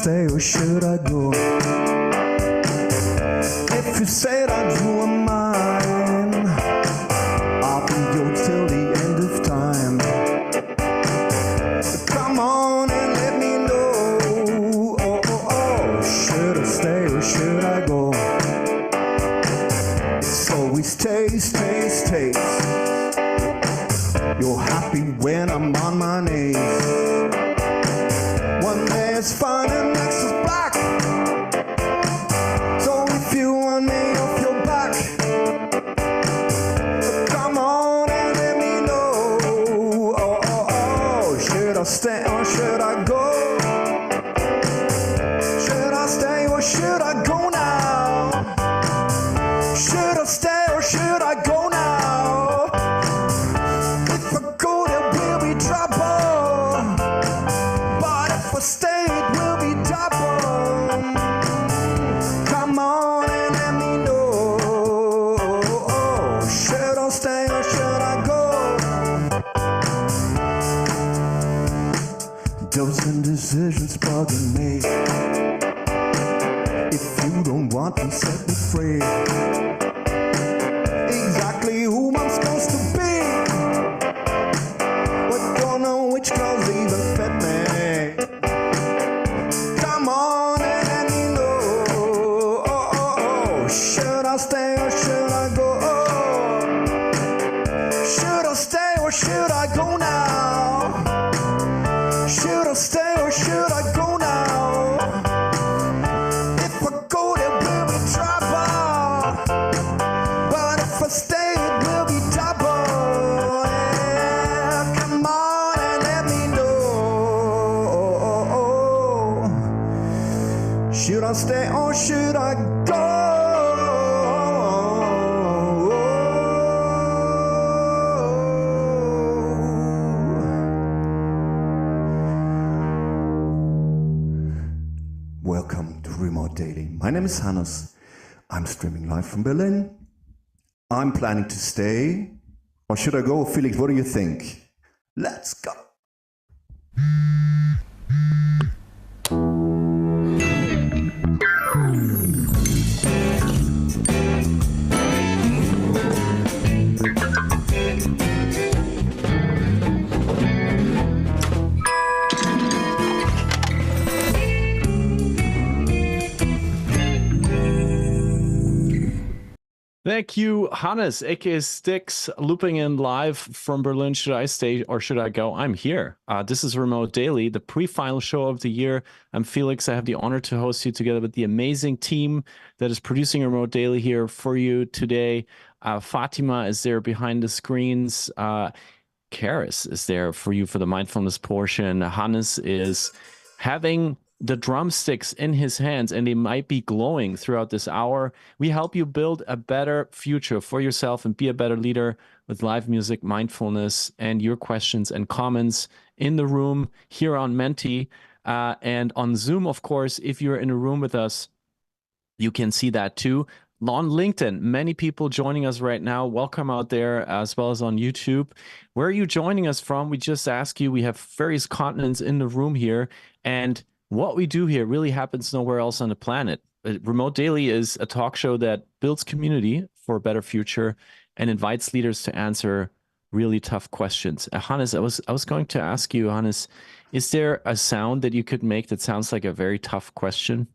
stay or should I go? If you say that you are mine, I'll be yours till the end of time. Come on and let me know. Should I stay or should I go? It's always taste. You're happy when I'm on my knees. One day it's fine and next is black. So if you want me off your back, come on and let me know. Should I stay or should I go? Should I stay or should I go now? Should I stay or should I go now? If I go there will be trouble, but if I stay it will be double. Come on and let me know. Should I stay or should I go? Those indecisions bothering me. If you don't want to set me free, exactly who I'm supposed to be, but don't know which clothes even fit me. Come on and let me know. Should I stay or should I go? Should I stay or should I go now? Should I stay or should I go now? If I go there will be trouble, but if I stay it will be double. Yeah, come on and let me know. Should I stay or should I go? Welcome to Remote Daily. My name is Hannes. I'm streaming live from Berlin. I'm planning to stay. Or should I go? Felix, what do you think? Let's go. Thank you, Hannes, aka Sticks, looping in live from Berlin. Should I stay or should I go? I'm here. This is Remote Daily, the pre-final show of the year. I'm Felix. I have the honor to host you together with the amazing team that is producing Remote Daily here for you today. Fatima is there behind the screens. Karis is there for you for the mindfulness portion. Hannes is having the drumsticks in his hands, and they might be glowing throughout this hour. We help you build a better future for yourself and be a better leader with live music, mindfulness, and your questions and comments in the room here on Menti and on Zoom, of course. If you're in a room with us, you can see that too. On LinkedIn, many people joining us right now. Welcome out there, as well as on YouTube. Where are you joining us from? We just ask you. We have various continents in the room here, and what we do here really happens nowhere else on the planet. Remote Daily is a talk show that builds community for a better future and invites leaders to answer really tough questions. Hannes, I was going to ask you, Hannes, is there a sound that you could make that sounds like a very tough question?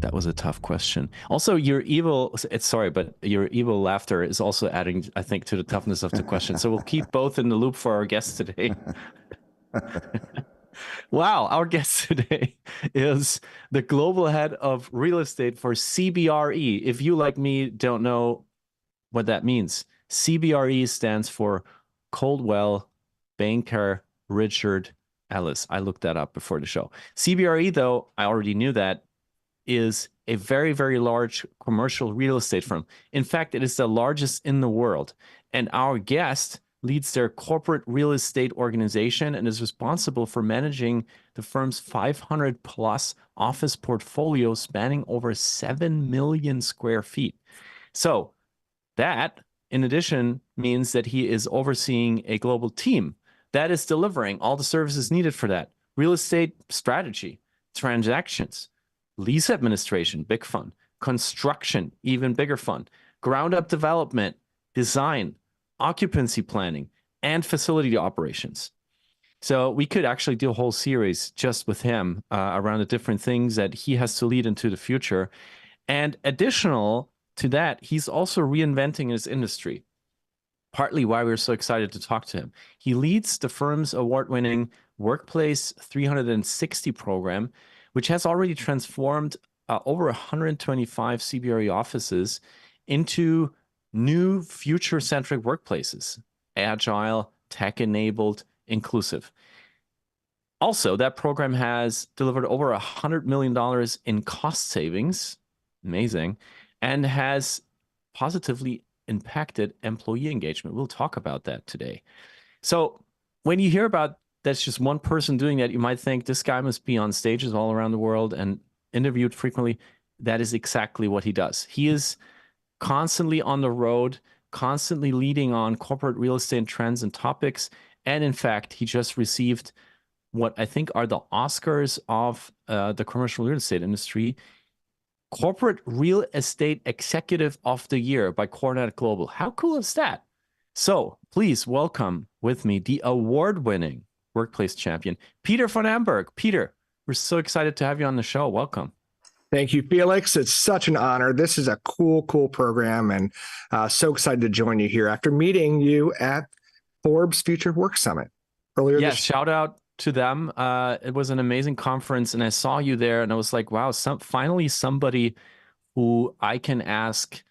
That was a tough question. Also, your evil laughter is also adding, I think, to the toughness of the question. So we'll keep both in the loop for our guests today. Wow, our guest today is the global head of real estate for CBRE. If you, like me, don't know what that means, CBRE stands for Coldwell Banker Richard Ellis. I looked that up before the show. CBRE, though, I already knew that, is a very, very large commercial real estate firm. In fact, it is the largest in the world. And our guest leads their corporate real estate organization and is responsible for managing the firm's 500 plus office portfolio spanning over 7 million square feet. So that, in addition, means that he is overseeing a global team that is delivering all the services needed for that. Real estate strategy, transactions, lease administration, big fun, construction, even bigger fun, ground up development, design, occupancy planning, and facility operations. So we could actually do a whole series just with him around the different things that he has to lead into the future. And additional to that, he's also reinventing his industry. Partly why we're so excited to talk to him. He leads the firm's award-winning Workplace 360 program, which has already transformed over 125 CBRE offices into new future-centric workplaces, agile, tech-enabled, inclusive. Also, that program has delivered over $100 million in cost savings, amazing, and has positively impacted employee engagement. We'll talk about that today. So when you hear about that's just one person doing that, you might think this guy must be on stages all around the world and interviewed frequently. That is exactly what he does. He is constantly on the road, constantly leading on corporate real estate trends and topics. And in fact, he just received what I think are the Oscars of the commercial real estate industry. Corporate Real Estate Executive of the Year by Coronet Global. How cool is that? So please welcome with me the award-winning workplace champion, Peter Van Emburgh. Peter, we're so excited to have you on the show. Welcome. Thank you, Felix. It's such an honor. This is a cool program, and so excited to join you here after meeting you at Forbes Future Work Summit earlier this year. Shout out to them. It was an amazing conference, and I saw you there, and I was like, wow, finally somebody who I can ask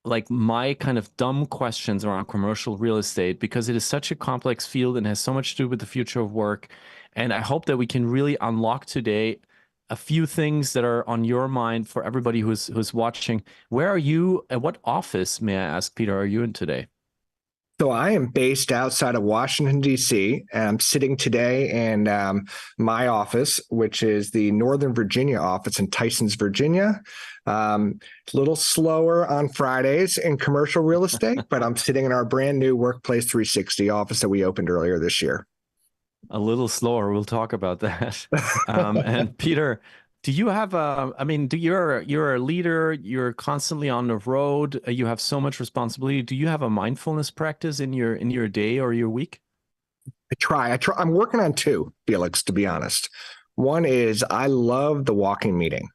like my kind of dumb questions around commercial real estate, because it is such a complex field and has so much to do with the future of work. And I hope that we can really unlock today a few things that are on your mind for everybody who's watching. Where are you? At what office, may I ask, Peter, are you in today? So I am based outside of Washington, D.C., and I'm sitting today in my office, which is the Northern Virginia office in Tysons, Virginia. It's a little slower on Fridays in commercial real estate, but I'm sitting in our brand new Workplace 360 office that we opened earlier this year. A little slower. We'll talk about that. And Peter, do you have you're a leader, you're constantly on the road, you have so much responsibility. Do you have a mindfulness practice in your day or your week? I try. I'm working on two, Felix, to be honest. One is I love the walking meeting.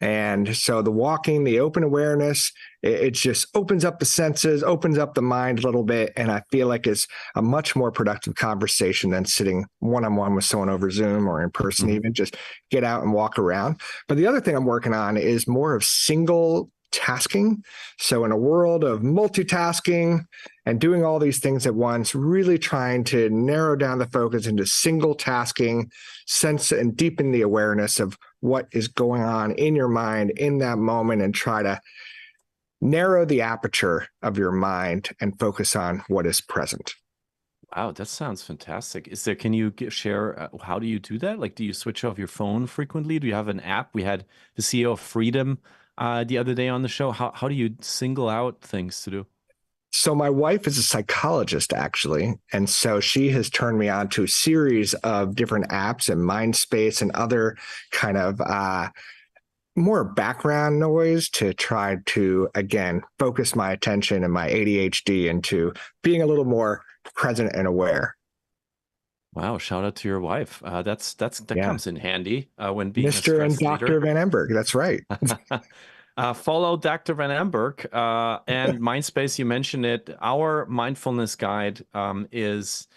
And so the walking, the open awareness, it just opens up the senses, opens up the mind a little bit. And I feel like it's a much more productive conversation than sitting one-on-one with someone over Zoom or in person, even just get out and walk around. But the other thing I'm working on is more of single tasking. So in a world of multitasking and doing all these things at once, really trying to narrow down the focus into single tasking, sense and deepen the awareness of what is going on in your mind in that moment, and try to narrow the aperture of your mind and focus on what is present. Wow, that sounds fantastic. Can you share, how do you do that? Like, do you switch off your phone frequently? Do you have an app? We had the CEO of Freedom the other day on the show. How do you single out things to do? So my wife is a psychologist, actually. And so she has turned me on to a series of different apps and Mindspace and other kind of more background noise to try to, again, focus my attention and my ADHD into being a little more present and aware. Wow, shout out to your wife. That comes in handy when being Mr. a and stress Dr. leader. Van Emburgh. That's right. Follow Dr. Van Emburgh and Mindspace. You mentioned it. Our mindfulness guide is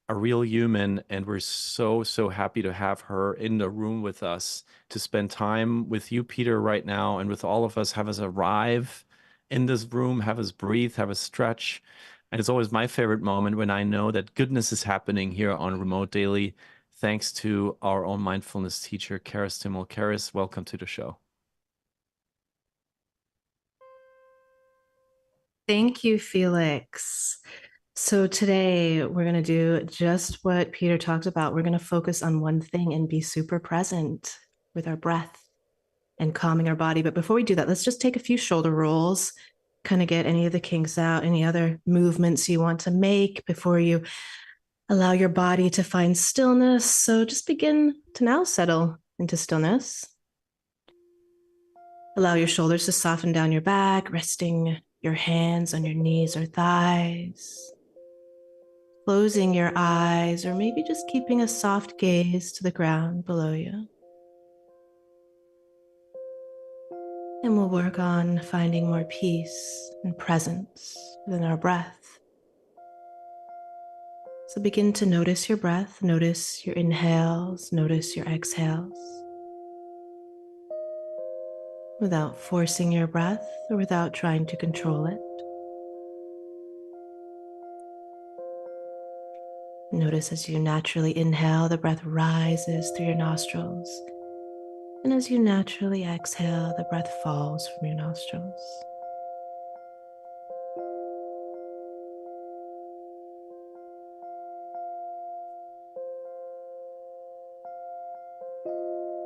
a real human, and we're so happy to have her in the room with us to spend time with you, Peter, right now, and with all of us. Have us arrive in this room, have us breathe, have us stretch. And it's always my favorite moment when I know that goodness is happening here on Remote Daily, thanks to our own mindfulness teacher, Karis Timmel. Karis, welcome to the show. Thank you, Felix. So today we're going to do just what Peter talked about. We're going to focus on one thing and be super present with our breath. and calming our body. But before we do that, let's just take a few shoulder rolls, kind of get any of the kinks out, any other movements you want to make before you allow your body to find stillness. So just begin to now settle into stillness. Allow your shoulders to soften down your back, resting your hands on your knees or thighs. Closing your eyes, or maybe just keeping a soft gaze to the ground below you. And we'll work on finding more peace and presence within our breath. So begin to notice your breath, notice your inhales, notice your exhales. Without forcing your breath or without trying to control it. Notice as you naturally inhale, the breath rises through your nostrils. And as you naturally exhale, the breath falls from your nostrils.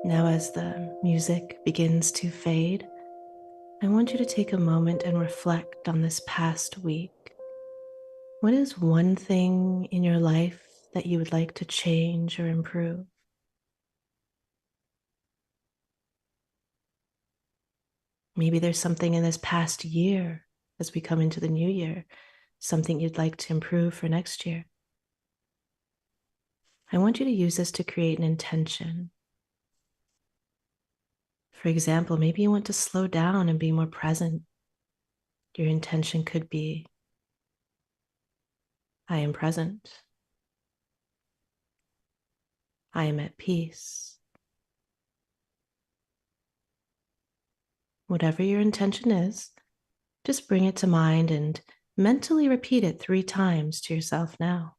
Now, as the music begins to fade, I want you to take a moment and reflect on this past week. What is one thing in your life that you would like to change or improve? Maybe there's something in this past year as we come into the new year, something you'd like to improve for next year. I want you to use this to create an intention. For example, maybe you want to slow down and be more present. Your intention could be, I am present. I am at peace. Whatever your intention is, just bring it to mind and mentally repeat it 3 times to yourself now.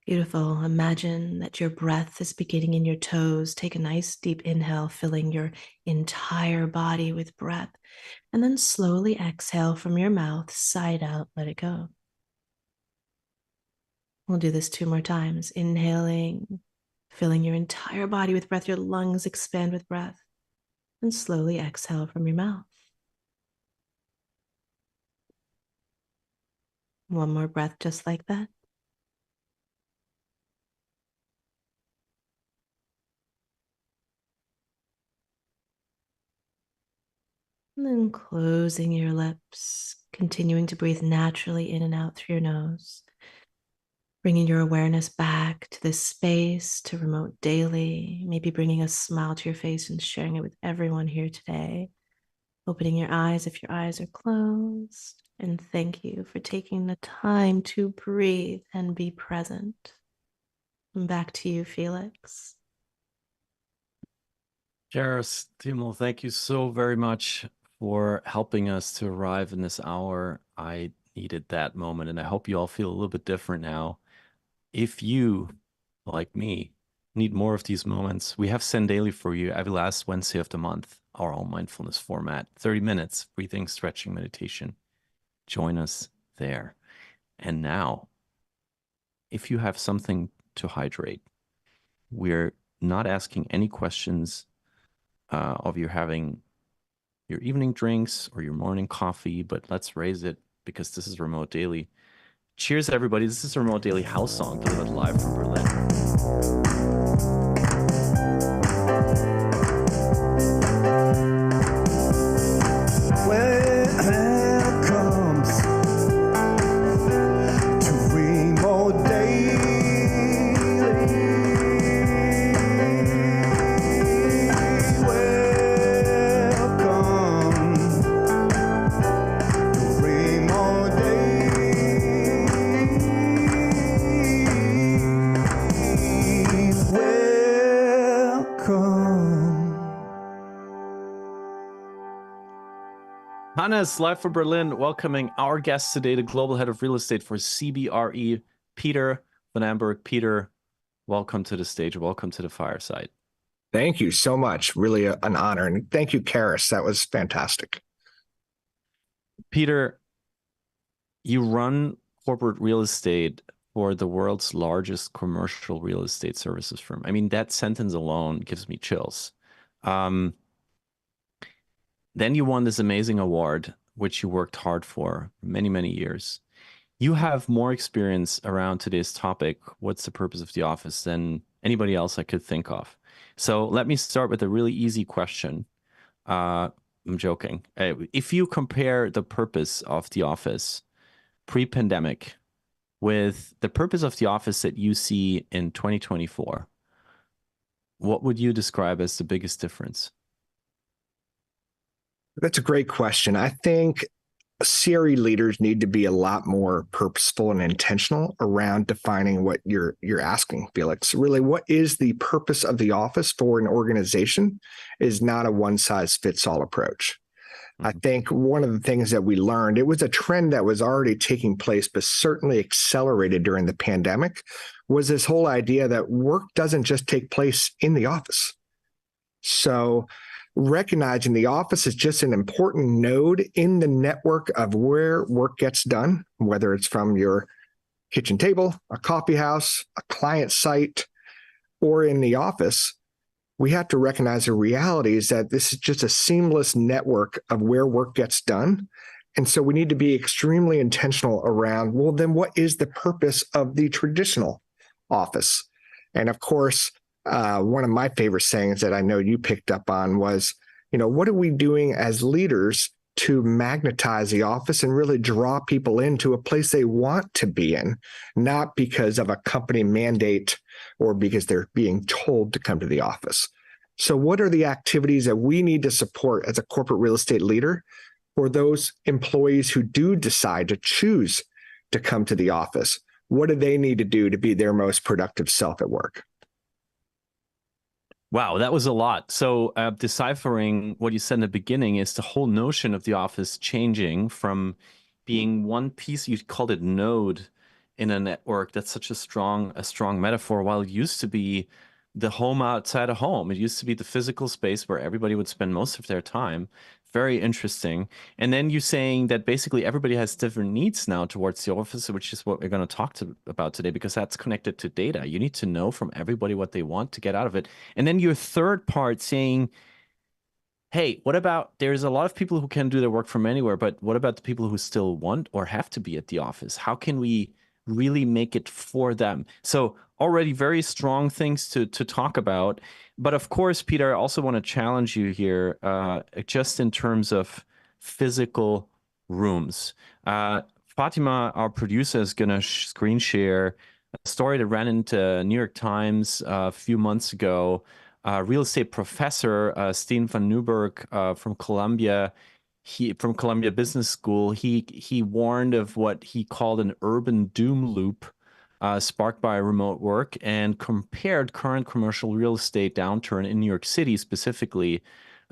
Beautiful. Imagine that your breath is beginning in your toes. Take a nice deep inhale, filling your entire body with breath. And then slowly exhale from your mouth, side out, let it go. We'll do this 2 more times. Inhaling, filling your entire body with breath. Your lungs expand with breath. And slowly exhale from your mouth. 1 more breath just like that. And then closing your lips, continuing to breathe naturally in and out through your nose. Bringing your awareness back to this space, to Remote Daily, maybe bringing a smile to your face and sharing it with everyone here today. Opening your eyes if your eyes are closed. And thank you for taking the time to breathe and be present. And back to you, Felix. Jairus, Timo, thank you so very much for helping us to arrive in this hour. I needed that moment, and I hope you all feel a little bit different now. If you, like me, need more of these moments, we have Zen Daily for you every last Wednesday of the month, our all mindfulness format, 30 minutes, breathing, stretching, meditation. Join us there. And now, if you have something to hydrate, we're not asking any questions of you having your evening drinks or your morning coffee, but let's raise it because this is Remote Daily. Cheers, everybody. This is a Remote Daily house song delivered live from Berlin. Hannes, live from Berlin, welcoming our guest today, the Global Head of Real Estate for CBRE, Peter Van Emburgh. Peter, welcome to the stage. Welcome to the fireside. Thank you so much. Really an honor. And thank you, Karis. That was fantastic. Peter, you run corporate real estate for the world's largest commercial real estate services firm. I mean, that sentence alone gives me chills. Then you won this amazing award, which you worked hard for many, many years. You have more experience around today's topic, what's the purpose of the office, than anybody else I could think of. So let me start with a really easy question. I'm joking. If you compare the purpose of the office pre-pandemic with the purpose of the office that you see in 2024, what would you describe as the biggest difference? That's a great question. I think CRE leaders need to be a lot more purposeful and intentional around defining what you're asking, Felix. Really, what is the purpose of the office for an organization is not a one-size-fits-all approach. I think one of the things that we learned, it was a trend that was already taking place, but certainly accelerated during the pandemic, was this whole idea that work doesn't just take place in the office. So recognizing the office is just an important node in the network of where work gets done, whether it's from your kitchen table, a coffee house, a client site, or in the office. We have to recognize the reality is that this is just a seamless network of where work gets done. And so we need to be extremely intentional around, well, then what is the purpose of the traditional office? And of course, one of my favorite sayings that I know you picked up on was, what are we doing as leaders to magnetize the office and really draw people into a place they want to be in, not because of a company mandate or because they're being told to come to the office. So what are the activities that we need to support as a corporate real estate leader for those employees who do decide to choose to come to the office? What do they need to do to be their most productive self at work? Wow, that was a lot. So deciphering what you said in the beginning is the whole notion of the office changing from being one piece, you called it node in a network. That's such a strong metaphor. While it used to be the home outside a home, it used to be the physical space where everybody would spend most of their time. Very interesting. And then you're saying that basically everybody has different needs now towards the office, which is what we're going to talk about today, because that's connected to data. You need to know from everybody what they want to get out of it. And then your third part saying, hey, what about, there's a lot of people who can do their work from anywhere, but what about the people who still want or have to be at the office? How can we really make it for them? So already very strong things to talk about. But of course, Peter, I also want to challenge you here, just in terms of physical rooms. Fatima, our producer, is going to screen share a story that ran into New York Times a few months ago. Real estate professor Peter Van Emburgh from Columbia, from Columbia Business School, he warned of what he called an urban doom loop sparked by remote work, and compared current commercial real estate downturn in New York City specifically,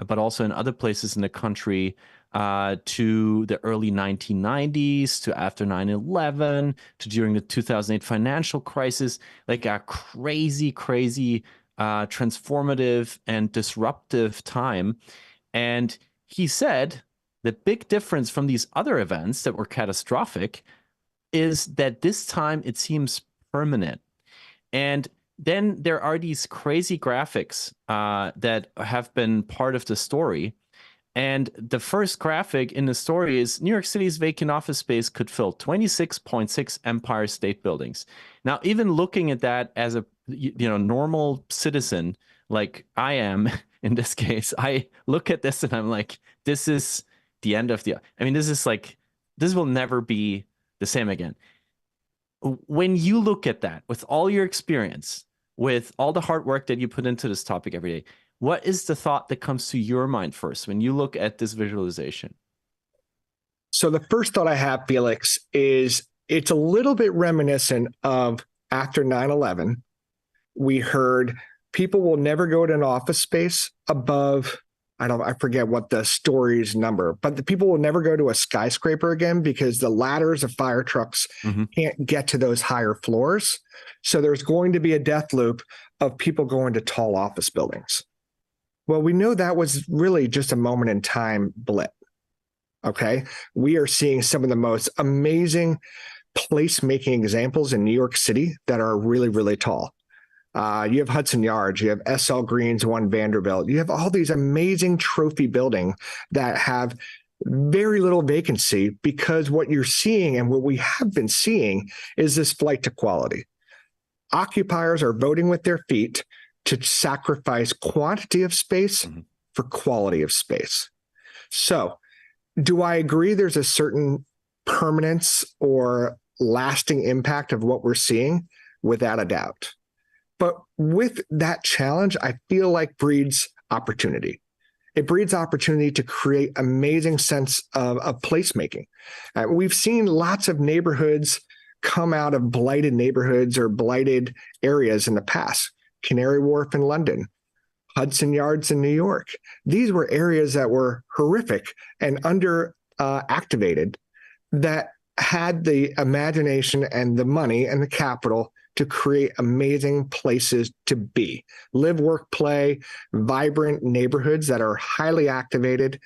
but also in other places in the country, to the early 1990s, to after 9/11, to during the 2008 financial crisis, like a crazy, transformative and disruptive time. And he said the big difference from these other events that were catastrophic is that this time it seems permanent. And then there are these crazy graphics that have been part of the story. And the first graphic in the story is New York City's vacant office space could fill 26.6 Empire State Buildings. Now, even looking at that as a normal citizen, like I am in this case, I look at this and I'm like, this is the end of this will never be the same again. When you look at that with all your experience, with all the hard work that you put into this topic every day, what is the thought that comes to your mind first when you look at this visualization? So the first thought I have, Felix, is it's a little bit reminiscent of after 9/11. We heard people will never go to an office space above, I forget what the story's number, but the people will never go to a skyscraper again because the ladders of fire trucks can't get to those higher floors. So there's going to be a death loop of people going to tall office buildings. Well, we know that was really just a moment in time blip. Okay. We are seeing some of the most amazing placemaking examples in New York City that are really, really tall. You have Hudson Yards, you have SL Green's One Vanderbilt. You have all these amazing trophy buildings that have very little vacancy, because what you're seeing and what we have been seeing is this flight to quality. Occupiers are voting with their feet to sacrifice quantity of space for quality of space. So, do I agree there's a certain permanence or lasting impact of what we're seeing? Without a doubt. But with that challenge, I feel like breeds opportunity. It breeds opportunity to create amazing sense of placemaking. We've seen lots of neighborhoods come out of blighted neighborhoods or blighted areas in the past. Canary Wharf in London, Hudson Yards in New York. These were areas that were horrific and activated, that had the imagination and the money and the capital to create amazing places to be, live, work, play, vibrant neighborhoods that are highly activated.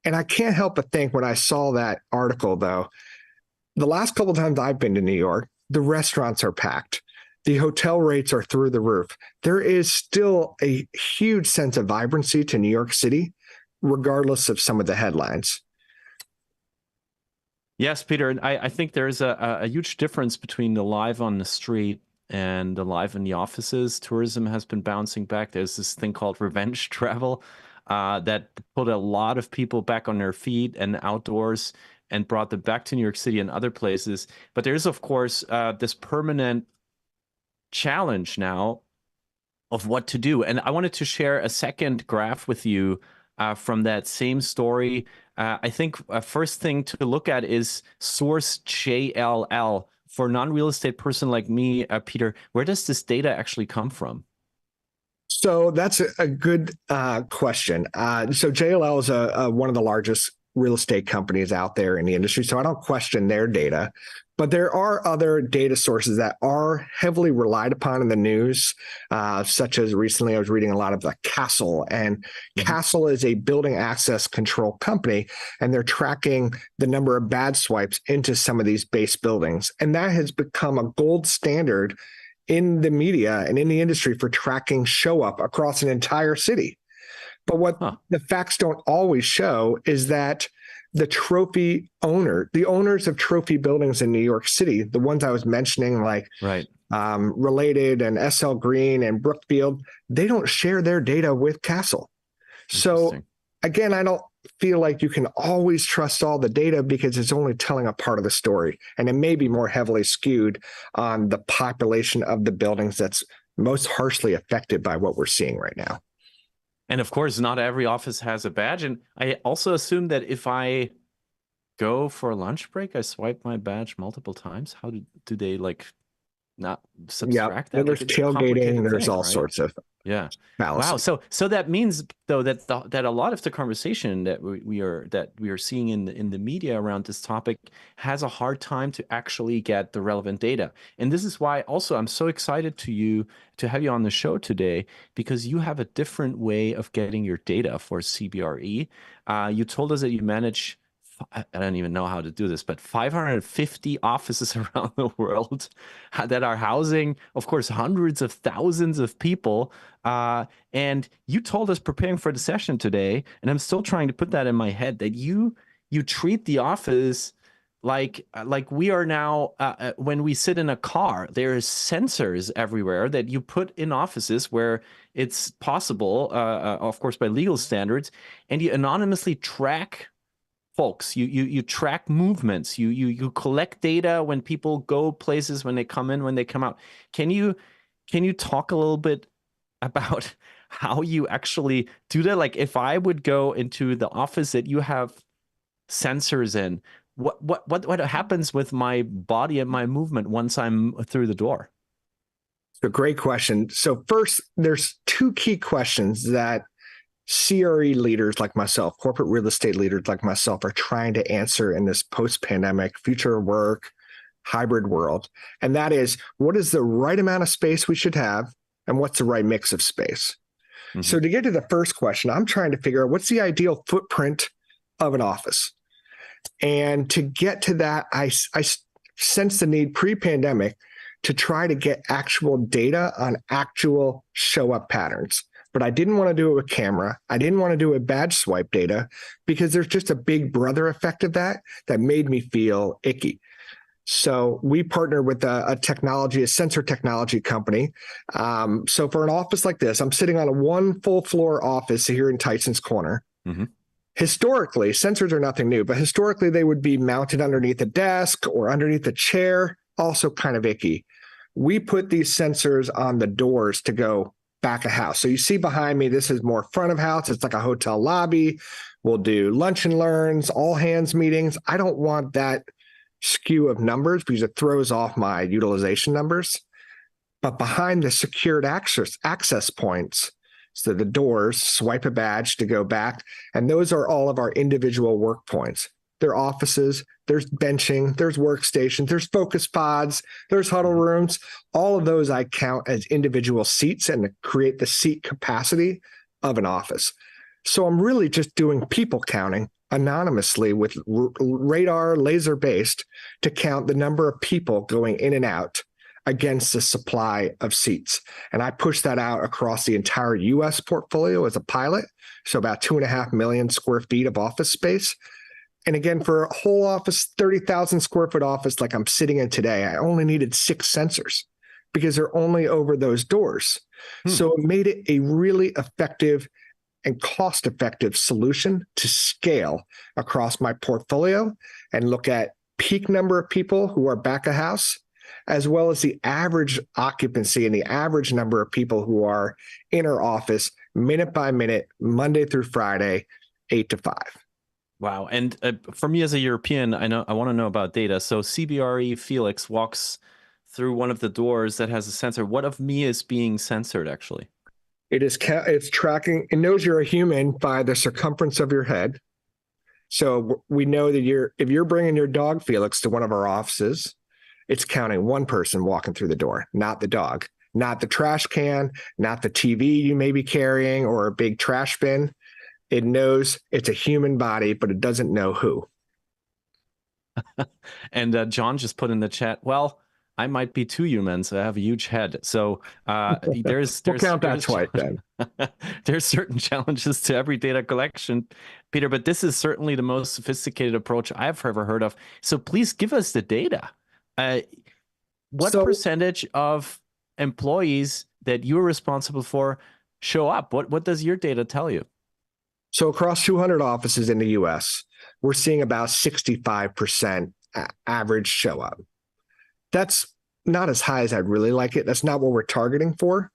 And I can't help but think when I saw that article, though, the last couple of times I've been to New York, the restaurants are packed. The hotel rates are through the roof. There is still a huge sense of vibrancy to New York City, regardless of some of the headlines. Yes, Peter, and I think there's a huge difference between the live on the street and the live in the offices. Tourism has been bouncing back. There's this thing called revenge travel that put a lot of people back on their feet and outdoors and brought them back to New York City and other places. But there's, of course, this permanent challenge now of what to do. And I wanted to share a second graph with you from that same story. I think a first thing to look at is source JLL. For a non-real estate person like me, Peter, where does this data actually come from? So that's a good question. So JLL is one of the largest real estate companies out there in the industry, so I don't question their data. But there are other data sources that are heavily relied upon in the news, such as recently I was reading a lot of the Castle, and Castle is a building access control company, and they're tracking the number of bad swipes into some of these base buildings. And that has become a gold standard in the media and in the industry for tracking show up across an entire city. But what the facts don't always show is that the owners of trophy buildings in New York City, the ones I was mentioning, like Related and SL Green and Brookfield, they don't share their data with Castle. So again, I don't feel like you can always trust all the data because it's only telling a part of the story. And it may be more heavily skewed on the population of the buildings that's most harshly affected by what we're seeing right now. And of course, not every office has a badge. And I also assume that if I go for a lunch break, I swipe my badge multiple times. How do they not subtract that? There's tailgating. There's all sorts of fallacies. Wow. So that means though that that a lot of the conversation that we are seeing in the media around this topic has a hard time to actually get the relevant data. And this is why also I'm so excited to have you on the show today, because you have a different way of getting your data for CBRE. You told us that you manage, I don't even know how to do this, but 550 offices around the world that are housing, of course, hundreds of thousands of people. And you told us preparing for the session today, and I'm still trying to put that in my head, that you treat the office like we are now, when we sit in a car, there's sensors everywhere that you put in offices where it's possible, of course, by legal standards, and you anonymously track folks. You track movements. You collect data when people go places, when they come in, when they come out. Can you talk a little bit about how you actually do that? Like if I would go into the office that you have sensors in, what happens with my body and my movement once I'm through the door? So great question. So first, there's two key questions that CRE leaders like myself, corporate real estate leaders like myself, are trying to answer in this post-pandemic future of work, hybrid world. And that is, what is the right amount of space we should have, and what's the right mix of space? So to get to the first question, I'm trying to figure out what's the ideal footprint of an office. And to get to that, I sensed the need pre-pandemic to try to get actual data on actual show up patterns. But I didn't want to do it with camera. I didn't want to do it with badge swipe data because there's just a big brother effect of that made me feel icky. So we partnered with a sensor technology company. So for an office like this, I'm sitting on a one full floor office here in Tyson's Corner. Mm-hmm. Historically, sensors are nothing new, but historically they would be mounted underneath a desk or underneath a chair, also kind of icky. We put these sensors on the doors to go back of house. So you see behind me, this is more front of house. It's like a hotel lobby. We'll do lunch and learns, all hands meetings. I don't want that skew of numbers because it throws off my utilization numbers. But behind the secured access points, so the doors, swipe a badge to go back. And those are all of our individual work points. There are offices, there's benching, there's workstations, there's focus pods, there's huddle rooms. All of those I count as individual seats and create the seat capacity of an office. So I'm really just doing people counting anonymously with radar laser based to count the number of people going in and out against the supply of seats. And I push that out across the entire US portfolio as a pilot. So about 2.5 million square feet of office space. And again, for a whole office, 30,000 square foot office like I'm sitting in today, I only needed 6 sensors because they're only over those doors. So it made it a really effective and cost-effective solution to scale across my portfolio and look at peak number of people who are back of house, as well as the average occupancy and the average number of people who are in our office minute by minute, Monday through Friday, 8 to 5. Wow. And for me as a European, I want to know about data. So CBRE Felix walks through one of the doors that has a sensor. What of me is being censored actually? It's tracking. It knows you're a human by the circumference of your head. So we know that if you're bringing your dog Felix to one of our offices, it's counting one person walking through the door, not the dog, not the trash can, not the TV you may be carrying or a big trash bin. It knows it's a human body, but it doesn't know who. And John just put in the chat, well, I might be 2 humans. I have a huge head. So there's we'll count that twice then. There's certain challenges to every data collection, Peter, but this is certainly the most sophisticated approach I've ever heard of. So please give us the data. What percentage of employees that you're responsible for show up? What does your data tell you? So across 200 offices in the US, we're seeing about 65% average show up. That's not as high as I'd really like it. That's not what we're targeting for.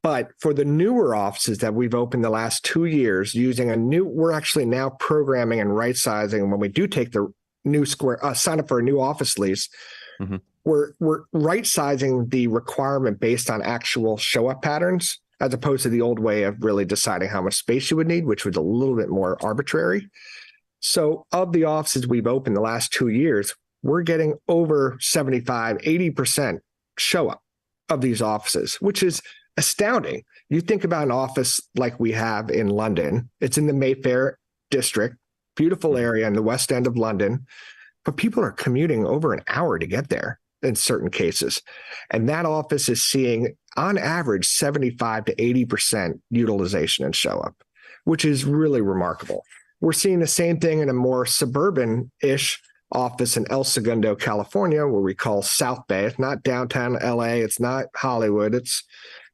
But for the newer offices that we've opened the last 2 years using we're actually now programming and right sizing when we do take the new sign up for a new office lease. Mm-hmm. We're right sizing the requirement based on actual show up patterns, as opposed to the old way of really deciding how much space you would need, which was a little bit more arbitrary. So of the offices we've opened the last 2 years, we're getting over 75, 80% show up of these offices, which is astounding. You think about an office like we have in London. It's in the Mayfair district, beautiful area in the West End of London, but people are commuting over an hour to get there in certain cases. And that office is seeing on average 75 to 80% utilization and show up, which is really remarkable. We're seeing the same thing in a more suburban-ish office in El Segundo, California, where we call South Bay. It's not downtown LA. It's not Hollywood. It's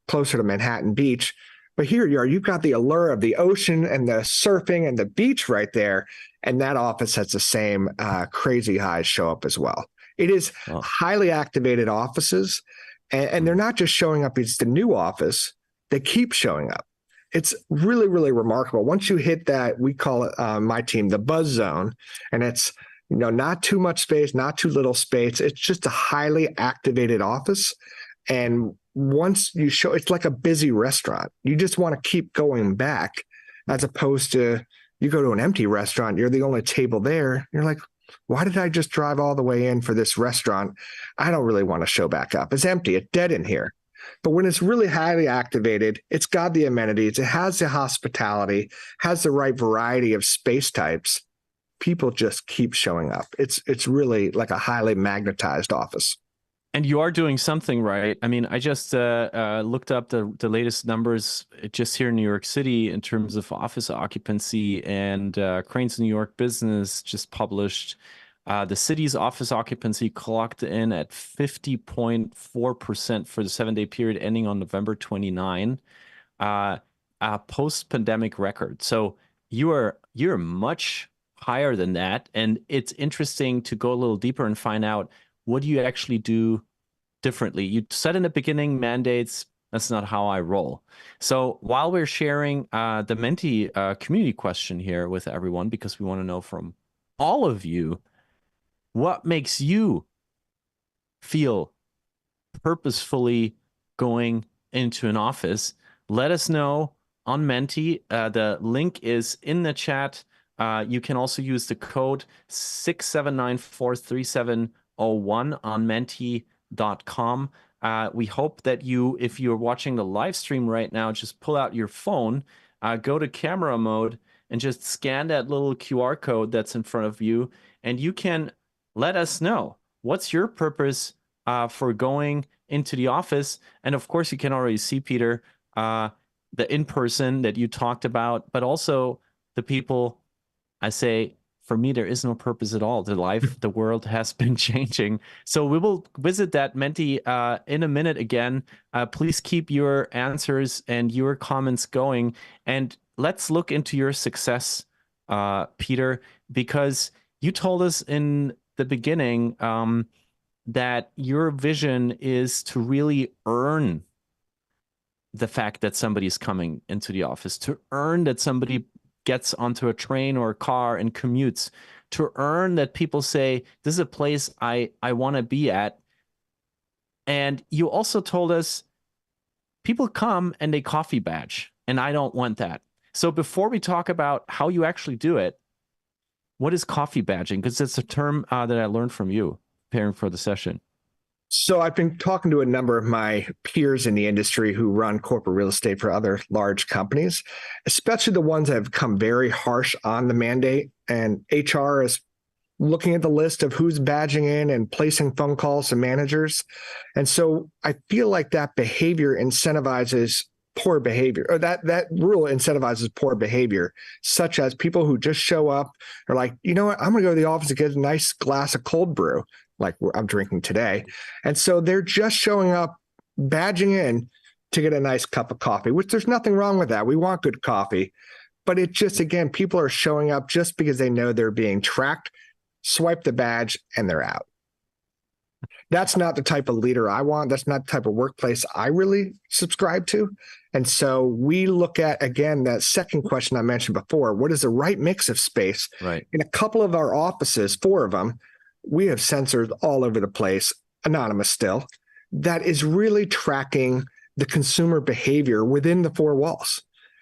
closer to Manhattan Beach. But here you are, you've got the allure of the ocean and the surfing and the beach right there. And that office has the same crazy high show up as well. It is highly activated offices. And they're not just showing up as the new office. They keep showing up. It's really, really remarkable. Once you hit that, we call it, my team, the buzz zone. And it's, not too much space, not too little space. It's just a highly activated office. And once you show, it's like a busy restaurant. You just want to keep going back, as opposed to you go to an empty restaurant, you're the only table there. You're like, why did I just drive all the way in for this restaurant? I don't really want to show back up. It's empty. It's dead in here. But when it's really highly activated, it's got the amenities. It has the hospitality, has the right variety of space types. people just keep showing up. It's really like a highly magnetized office. And you are doing something right. I mean, I just looked up the latest numbers just here in New York City in terms of office occupancy, and Crane's New York Business just published the city's office occupancy clocked in at 50.4% for the 7-day period ending on November 29, a post-pandemic record. So you're much higher than that, and it's interesting to go a little deeper and find out, what do you actually do differently? You said in the beginning, mandates, that's not how I roll. So while we're sharing the Menti community question here with everyone, because we want to know from all of you, what makes you feel purposefully going into an office? Let us know on Menti. The link is in the chat. You can also use the code 6794370 on menti.com. We hope that you, if you're watching the live stream right now, just pull out your phone, go to camera mode, and just scan that little QR code that's in front of you, and you can let us know what's your purpose for going into the office. And of course, you can already see, Peter, the in-person that you talked about, but also the people. I say, for me, there is no purpose at all. The world has been changing. So we will visit that Menti in a minute again. Please keep your answers and your comments going. And let's look into your success, Peter, because you told us in the beginning that your vision is to really earn the fact that somebody's coming into the office, to earn that somebody gets onto a train or a car and commutes, to earn that people say, this is a place I want to be at. And you also told us people come and they coffee badge, and I don't want that. So before we talk about how you actually do it, what is coffee badging? Because it's a term that I learned from you preparing for the session. So I've been talking to a number of my peers in the industry who run corporate real estate for other large companies, especially the ones that have come very harsh on the mandate. And HR is looking at the list of who's badging in and placing phone calls to managers. And so I feel like that behavior incentivizes poor behavior, or that rule incentivizes poor behavior, such as people who just show up are like, you know what, I'm going to go to the office to get a nice glass of cold brew, like I'm drinking today. And so they're just showing up, badging in to get a nice cup of coffee, which there's nothing wrong with that. We want good coffee. But it just, again, people are showing up just because they know they're being tracked, swipe the badge, and they're out. That's not the type of leader I want. That's not the type of workplace I really subscribe to. And so we look at, again, that second question I mentioned before, what is the right mix of space? Right. In a couple of our offices, 4 of them, we have sensors all over the place, anonymous still, that is really tracking the consumer behavior within the 4 walls.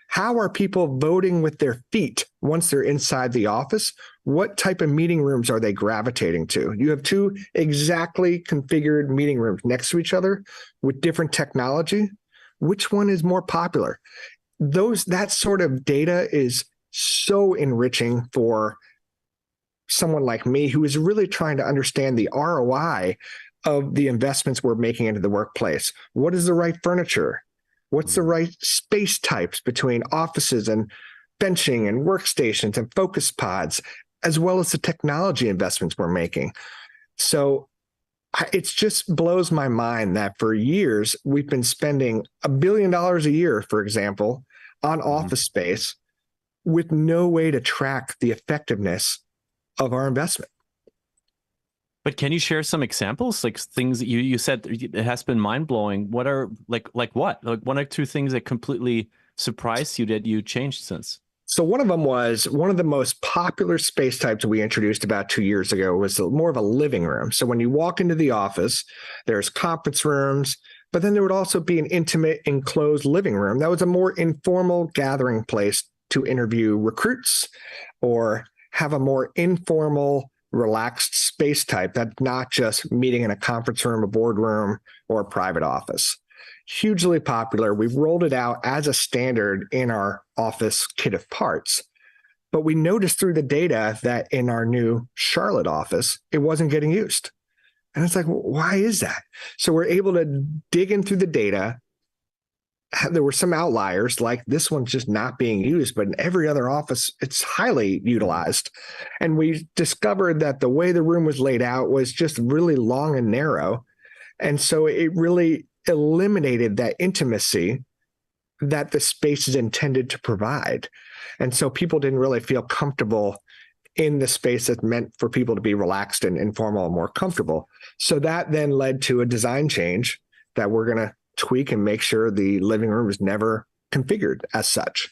How are people voting with their feet once they're inside the office? What type of meeting rooms are they gravitating to? You have 2 exactly configured meeting rooms next to each other with different technology. Which one is more popular? That sort of data is so enriching for someone like me who is really trying to understand the ROI of the investments we're making into the workplace. What is the right furniture? What's the right space types between offices and benching and workstations and focus pods, as well as the technology investments we're making? So it just blows my mind that for years, we've been spending $1 billion a year, for example, on office space with no way to track the effectiveness of our investment. But can you share some examples, like things that you said it has been mind-blowing? What are like what? Like 1 or 2 things that completely surprised you that you changed since? So one of them was one of the most popular space types we introduced about 2 years ago was more of a living room. So when you walk into the office, there's conference rooms, but then there would also be an intimate enclosed living room. That was a more informal gathering place to interview recruits or have a more informal, relaxed space type that's not just meeting in a conference room, a boardroom, or a private office. Hugely popular. We've rolled it out as a standard in our office kit of parts. But we noticed through the data that in our new Charlotte office, it wasn't getting used. And it's like, well, why is that? So we're able to dig in through the data. There were some outliers, like this one's just not being used, but in every other office, it's highly utilized. And we discovered that the way the room was laid out was just really long and narrow. And so it really eliminated that intimacy that the space is intended to provide. And so people didn't really feel comfortable in the space that's meant for people to be relaxed and informal and more comfortable. So that then led to a design change that we're going to tweak and make sure the living room is never configured as such.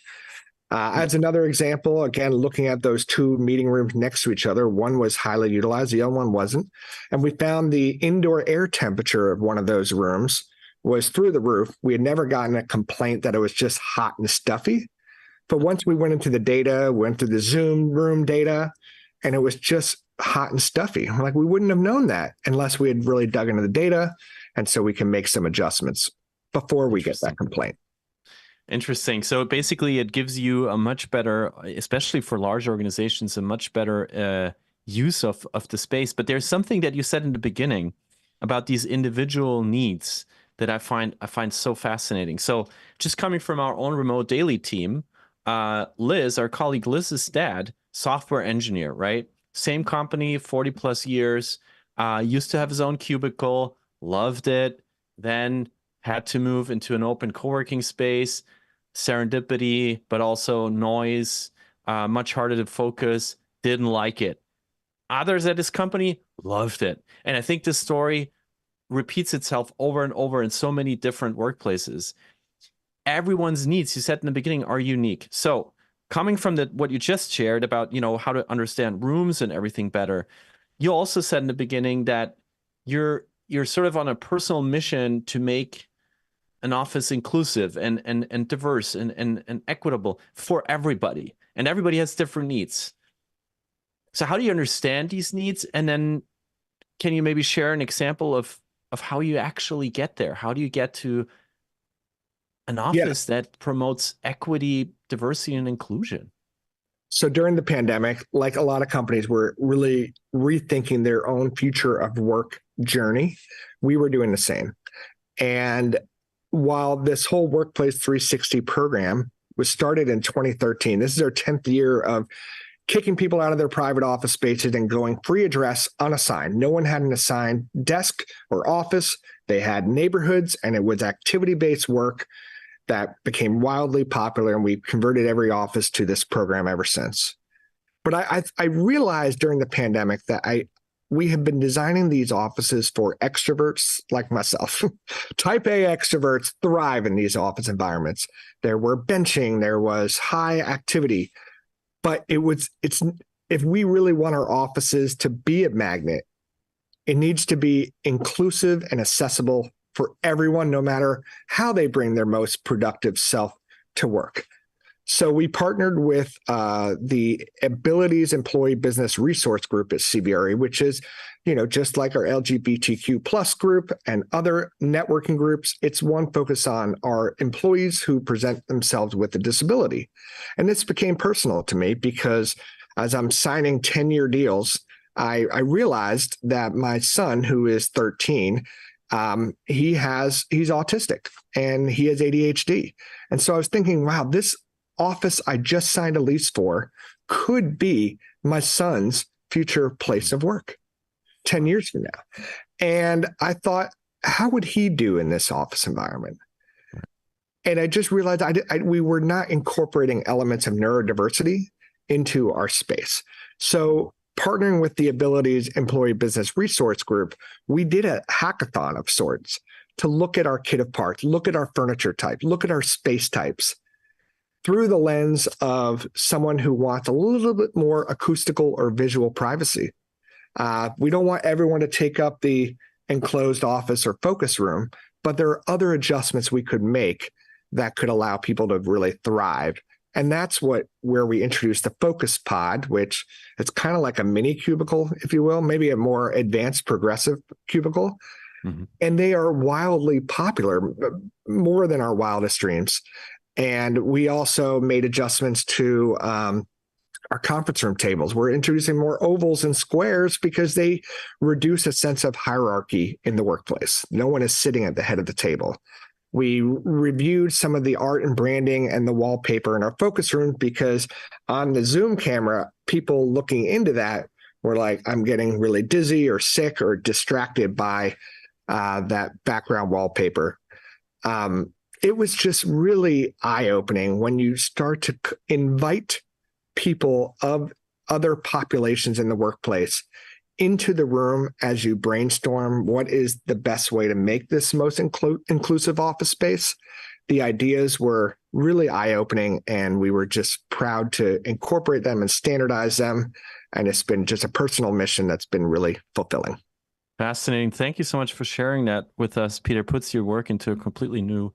As another example, again, looking at those two meeting rooms next to each other, one was highly utilized, the other one wasn't. And we found the indoor air temperature of one of those rooms was through the roof. We had never gotten a complaint that it was just hot and stuffy. But once we went into the data, went through the Zoom room data, and it was just hot and stuffy. We're like, we wouldn't have known that unless we had really dug into the data. And so we can make some adjustments before we get that complaint. Interesting. So basically it gives you a much better, especially for large organizations, a much better use of the space. But there's something that you said in the beginning about these individual needs that I find so fascinating. So just coming from our own remote daily team, Liz, our colleague Liz's dad, software engineer, right? Same company, 40 plus years, used to have his own cubicle, loved it, then had to move into an open co-working space, serendipity, but also noise, much harder to focus, didn't like it. Others at his company loved it. And I think this story repeats itself over and over in so many different workplaces. Everyone's needs, you said in the beginning, are unique. So coming from what you just shared about, how to understand rooms and everything better, you also said in the beginning that you're sort of on a personal mission to make an office inclusive and diverse and equitable for everybody. And everybody has different needs. So how do you understand these needs? And then can you maybe share an example of how you actually get there? How do you get to an office that promotes equity, diversity, and inclusion? So during the pandemic, like a lot of companies were really rethinking their own future of work journey, we were doing the same. And while this whole Workplace 360 program was started in 2013, this is our 10th year of kicking people out of their private office spaces and going free address unassigned. No one had an assigned desk or office. They had neighborhoods, and it was activity-based work that became wildly popular, and we've converted every office to this program ever since. But I realized during the pandemic that we have been designing these offices for extroverts like myself. Type A extroverts thrive in these office environments. There were benching, there was high activity, but it's if we really want our offices to be a magnet, it needs to be inclusive and accessible for everyone, no matter how they bring their most productive self to work. So we partnered with the Abilities Employee Business Resource Group at CBRE, which is, just like our LGBTQ plus group and other networking groups, it's one focus on our employees who present themselves with a disability. And this became personal to me because as I'm signing 10-year deals, I realized that my son, who is 13, he's autistic and he has ADHD. And so I was thinking, wow, this office I just signed a lease for could be my son's future place of work 10 years from now. And I thought, how would he do in this office environment? And I just realized we were not incorporating elements of neurodiversity into our space. So partnering with the Abilities Employee Business Resource Group, we did a hackathon of sorts to look at our kit of parts, look at our furniture type, look at our space types through the lens of someone who wants a little bit more acoustical or visual privacy. We don't want everyone to take up the enclosed office or focus room, but there are other adjustments we could make that could allow people to really thrive. And that's where we introduced the Focus Pod, which it's kind of like a mini cubicle, if you will, maybe a more advanced progressive cubicle. Mm-hmm. And they are wildly popular, more than our wildest dreams. And we also made adjustments to our conference room tables. We're introducing more ovals and squares because they reduce a sense of hierarchy in the workplace. No one is sitting at the head of the table. We reviewed some of the art and branding and the wallpaper in our focus room because on the Zoom camera, people looking into that were like, I'm getting really dizzy or sick or distracted by that background wallpaper. It was just really eye-opening when you start to invite people of other populations in the workplace into the room as you brainstorm what is the best way to make this most inclusive office space. The ideas were really eye-opening, and we were just proud to incorporate them and standardize them. And it's been just a personal mission that's been really fulfilling. Fascinating. Thank you so much for sharing that with us, Peter. Puts your work into a completely new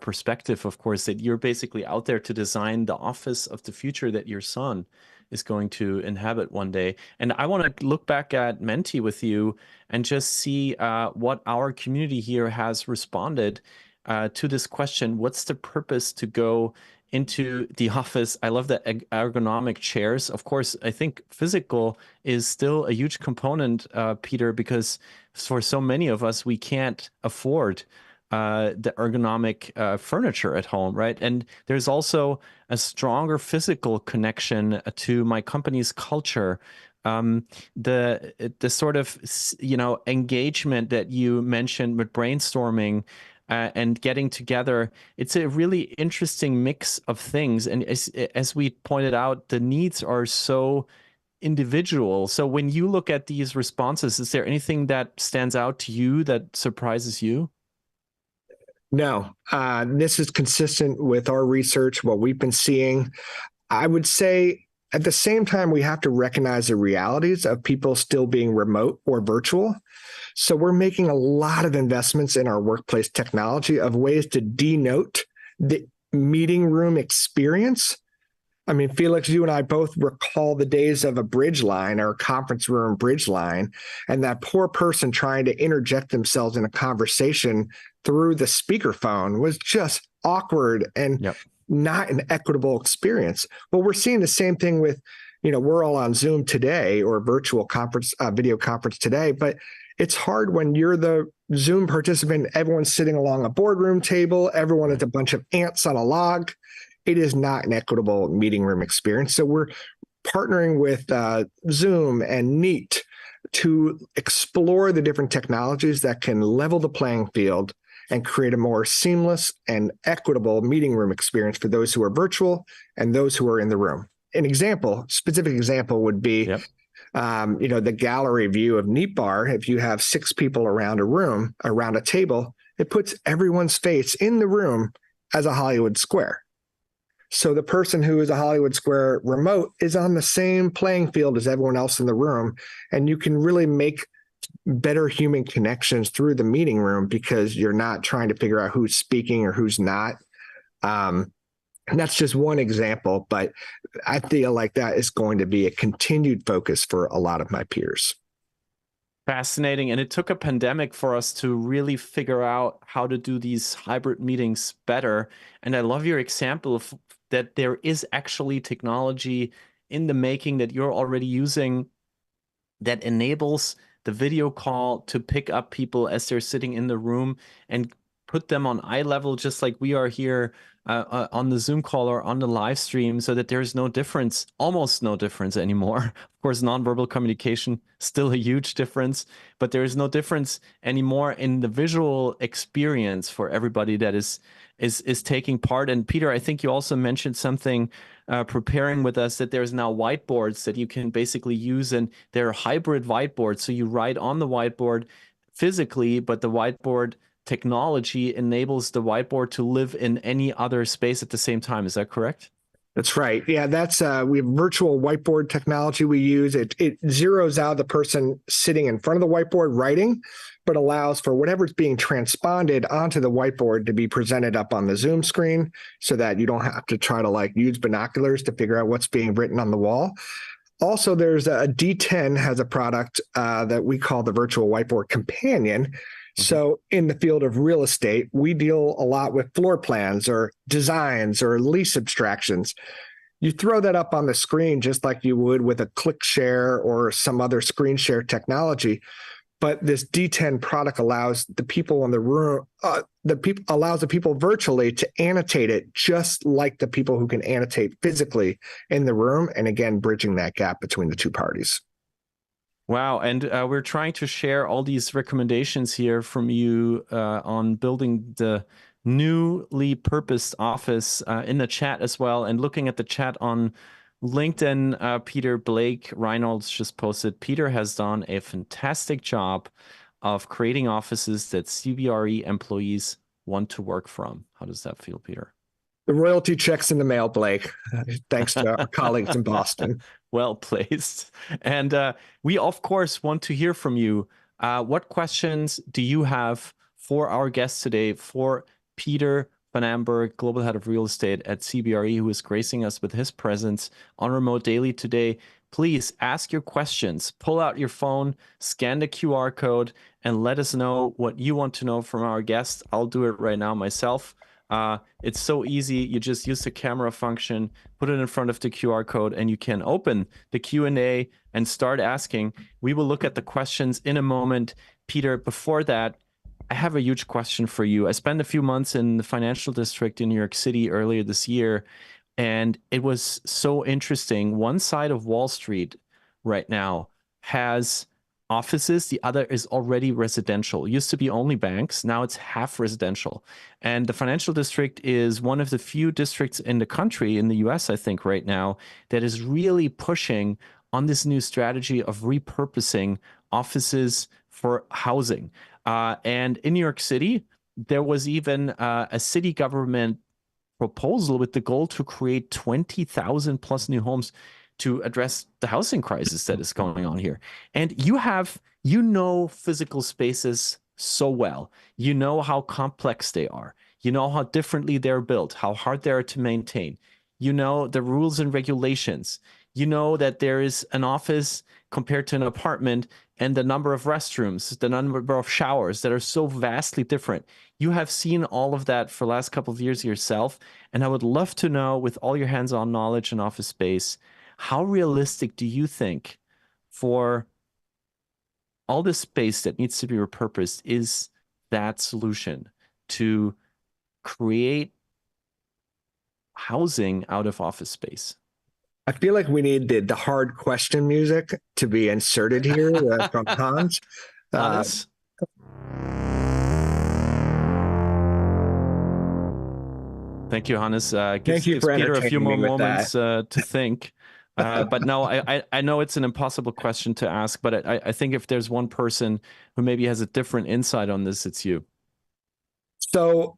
perspective, of course, that you're basically out there to design the office of the future that your son is going to inhabit one day. And I want to look back at Menti with you and just see what our community here has responded to this question. What's the purpose to go into the office? I love the ergonomic chairs. Of course, I think physical is still a huge component, Peter, because for so many of us, we can't afford the ergonomic furniture at home, right? And there's also a stronger physical connection to my company's culture. The sort of, engagement that you mentioned with brainstorming and getting together, it's a really interesting mix of things. And as we pointed out, the needs are so individual. So when you look at these responses, is there anything that stands out to you that surprises you? No, this is consistent with our research, what we've been seeing. I would say at the same time, we have to recognize the realities of people still being remote or virtual. So we're making a lot of investments in our workplace technology of ways to denote the meeting room experience. I mean, Felix, you and I both recall the days of a bridge line or a conference room bridge line, and that poor person trying to interject themselves in a conversation through the speakerphone was just awkward and not an equitable experience. Well, we're seeing the same thing with, we're all on Zoom today or virtual conference, video conference today, but it's hard when you're the Zoom participant, everyone's sitting along a boardroom table, everyone is a bunch of ants on a log. It is not an equitable meeting room experience. So we're partnering with Zoom and Neat to explore the different technologies that can level the playing field and create a more seamless and equitable meeting room experience for those who are virtual and those who are in the room. Specific example would be, the gallery view of Neat Bar. If you have 6 people around a table, it puts everyone's face in the room as a Hollywood square. So the person who is a Hollywood Square remote is on the same playing field as everyone else in the room. And you can really make better human connections through the meeting room because you're not trying to figure out who's speaking or who's not. And that's just one example, but I feel like that is going to be a continued focus for a lot of my peers. Fascinating. And it took a pandemic for us to really figure out how to do these hybrid meetings better. And I love your example of that there is actually technology in the making that you're already using that enables the video call to pick up people as they're sitting in the room and put them on eye level, just like we are here on the Zoom call or on the live stream, so that there's no difference, almost no difference anymore. Of course, nonverbal communication, still a huge difference, but there is no difference anymore in the visual experience for everybody that is taking part. And Peter, I think you also mentioned something preparing with us, that there's now whiteboards that you can basically use, and they're hybrid whiteboards. So you write on the whiteboard physically, but the whiteboard technology enables the whiteboard to live in any other space at the same time. Is that correct? That's right. Yeah, that's we have virtual whiteboard technology we use. It zeroes out the person sitting in front of the whiteboard writing, but allows for whatever's being transponded onto the whiteboard to be presented up on the Zoom screen so that you don't have to try to use binoculars to figure out what's being written on the wall. Also, there's a D10 has a product that we call the Virtual Whiteboard Companion. So in the field of real estate, we deal a lot with floor plans or designs or lease abstractions. You throw that up on the screen just like you would with a click share or some other screen share technology. But this D10 product allows the people in the room, allows the people virtually to annotate it just like the people who can annotate physically in the room. And again, bridging that gap between the two parties. Wow. And we're trying to share all these recommendations here from you on building the newly purposed office in the chat as well. And looking at the chat on LinkedIn, Peter Blake Reynolds just posted, Peter has done a fantastic job of creating offices that CBRE employees want to work from. How does that feel, Peter? The royalty check's in the mail, Blake, thanks to our colleagues in Boston. Well placed. And we, of course, want to hear from you. What questions do you have for our guest today, for Peter Van Emburgh, Global Head of Real Estate at CBRE, who is gracing us with his presence on Remote Daily today? Please ask your questions. Pull out your phone, scan the QR code, and let us know what you want to know from our guest. I'll do it right now myself. It's so easy. You just use the camera function, put it in front of the QR code, and you can open the Q&A and start asking. We will look at the questions in a moment. Peter, before that, I have a huge question for you. I spent a few months in the financial district in New York City earlier this year, and it was so interesting. One side of Wall Street right now has offices, the other is already residential. It used to be only banks, now it's half residential. And the financial district is one of the few districts in the country, in the US, I think, right now, that is really pushing on this new strategy of repurposing offices for housing. And in New York City, there was even a city government proposal with the goal to create 20,000 plus new homes to address the housing crisis that is going on here. And you know physical spaces so well. You know how complex they are. You know how differently they're built, how hard they are to maintain. You know the rules and regulations. You know that there is an office compared to an apartment and the number of restrooms, the number of showers that are so vastly different. You have seen all of that for the last couple of years yourself. And I would love to know, with all your hands-on knowledge in office space, how realistic do you think for all this space that needs to be repurposed is that solution to create housing out of office space? I feel like we need the hard question music to be inserted here from Hans. Hannes? Thank you, Hannes. Gives Peter a few more moments to think. But no, I know it's an impossible question to ask, but I think if there's one person who maybe has a different insight on this, it's you. So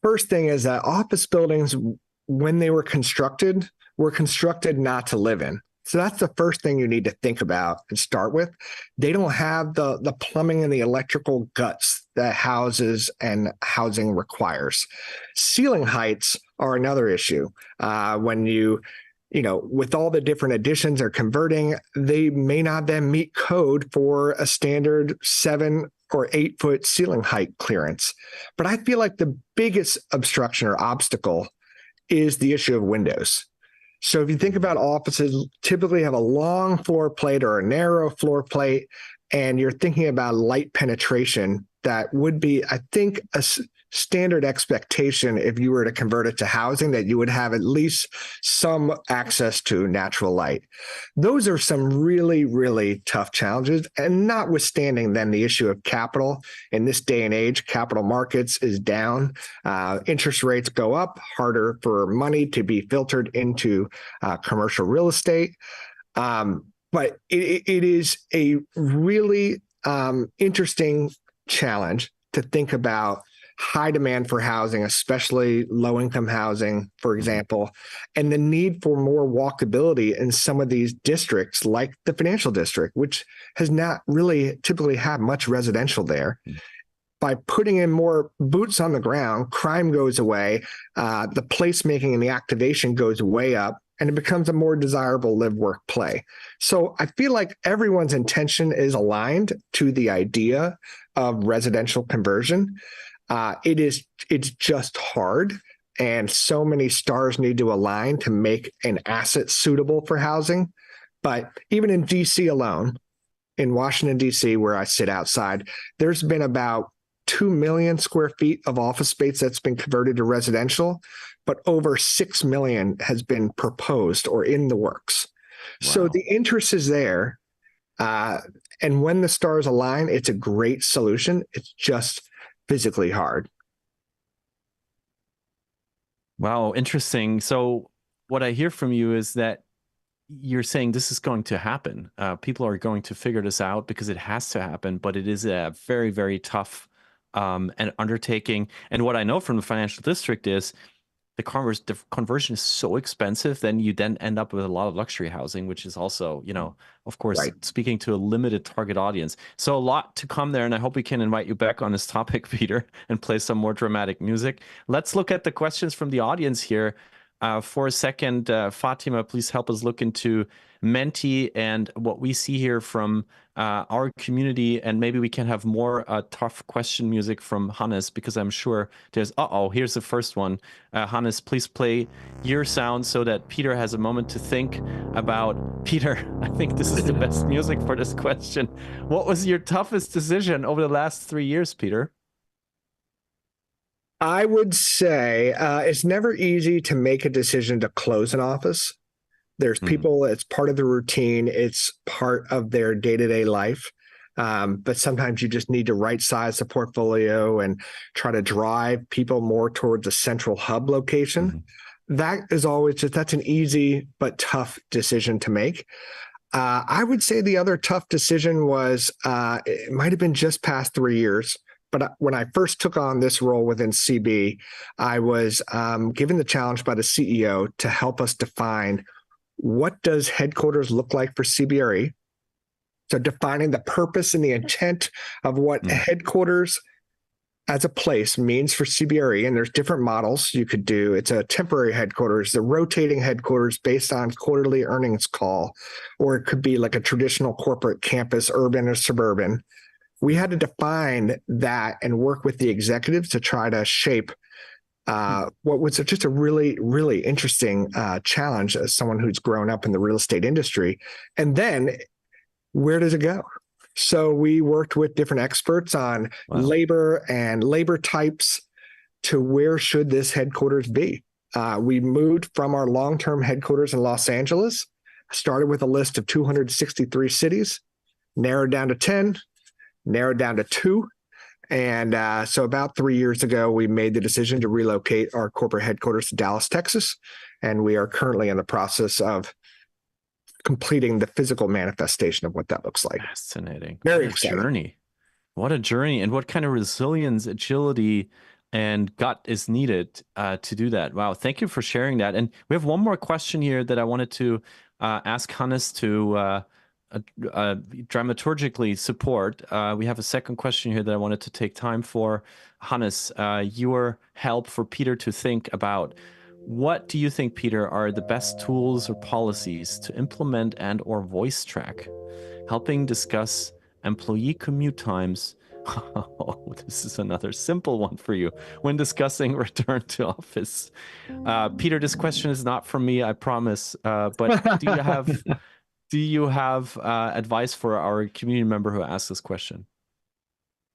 first thing is that office buildings, when they were constructed not to live in. So that's the first thing you need to think about and start with. They don't have the plumbing and the electrical guts that houses and housing requires. Ceiling heights are another issue. When you with all the different additions or converting, they may not then meet code for a standard 7 or 8 foot ceiling height clearance. But I feel like the biggest obstruction or obstacle is the issue of windows. So if you think about offices, typically have a long floor plate or a narrow floor plate, and you're thinking about light penetration, that would be, I think, a standard expectation if you were to convert it to housing, that you would have at least some access to natural light. Those are some really, really tough challenges. And notwithstanding then the issue of capital, in this day and age, capital markets is down. Interest rates go up, harder for money to be filtered into commercial real estate. But it is a really interesting challenge to think about high demand for housing, especially low-income housing, for example, and the need for more walkability in some of these districts, like the financial district, which has not really typically had much residential there. By putting in more boots on the ground, crime goes away, the placemaking and the activation goes way up, and it becomes a more desirable live, work, play. So I feel like everyone's intention is aligned to the idea of residential conversion. It's just hard. and so many stars need to align to make an asset suitable for housing. But even in DC alone, in Washington, DC, where I sit outside, there's been about 2 million square feet of office space that's been converted to residential, but over 6 million has been proposed or in the works. Wow. So the interest is there. And when the stars align, it's a great solution. It's just physically hard. Wow, interesting. So what I hear from you is that you're saying this is going to happen. People are going to figure this out because it has to happen, but it is a very, very tough and undertaking. And what I know from the financial district is the conversion is so expensive, then you then end up with a lot of luxury housing, which is also, of course, speaking to a limited target audience. So a lot to come there, and I hope we can invite you back on this topic, Peter, and play some more dramatic music. Let's look at the questions from the audience here. For a second, Fatima, please help us look into Menti and what we see here from our community, and maybe we can have more tough question music from Hannes, because I'm sure there's, here's the first one. Hannes, please play your sound so that Peter has a moment to think about. Peter, I think this is the best music for this question. What was your toughest decision over the last 3 years, Peter? I would say it's never easy to make a decision to close an office. There's people, it's part of the routine. It's part of their day-to-day life. But sometimes you just need to right-size the portfolio and try to drive people more towards a central hub location. That is always that's an easy but tough decision to make. I would say the other tough decision was, it might have been just past 3 years. But when I first took on this role within CB, I was given the challenge by the CEO to help us define what does headquarters look like for CBRE. So defining the purpose and the intent of what headquarters as a place means for CBRE. And there's different models you could do. It's a temporary headquarters, the rotating headquarters based on quarterly earnings call, or it could be like a traditional corporate campus, urban or suburban. We had to define that and work with the executives to try to shape what was just a really, really interesting challenge as someone who's grown up in the real estate industry. And then where does it go? So we worked with different experts on labor and labor types to where should this headquarters be. We moved from our long-term headquarters in Los Angeles, started with a list of 263 cities, narrowed down to 10, narrowed down to 2. And so about 3 years ago, we made the decision to relocate our corporate headquarters to Dallas, Texas. And we are currently in the process of completing the physical manifestation of what that looks like. Fascinating. Very exciting. Journey. What a journey. And what kind of resilience, agility, and gut is needed to do that. Wow. Thank you for sharing that. And we have one more question here that I wanted to ask Hannes to dramaturgically support. We have a second question here that I wanted to take time for. Hannes, your help for Peter to think about. What do you think, Peter, are the best tools or policies to implement and or voice track, helping discuss employee commute times? Oh, this is another simple one for you when discussing return to office. Peter, this question is not from me, I promise. But do you have advice for our community member who asked this question?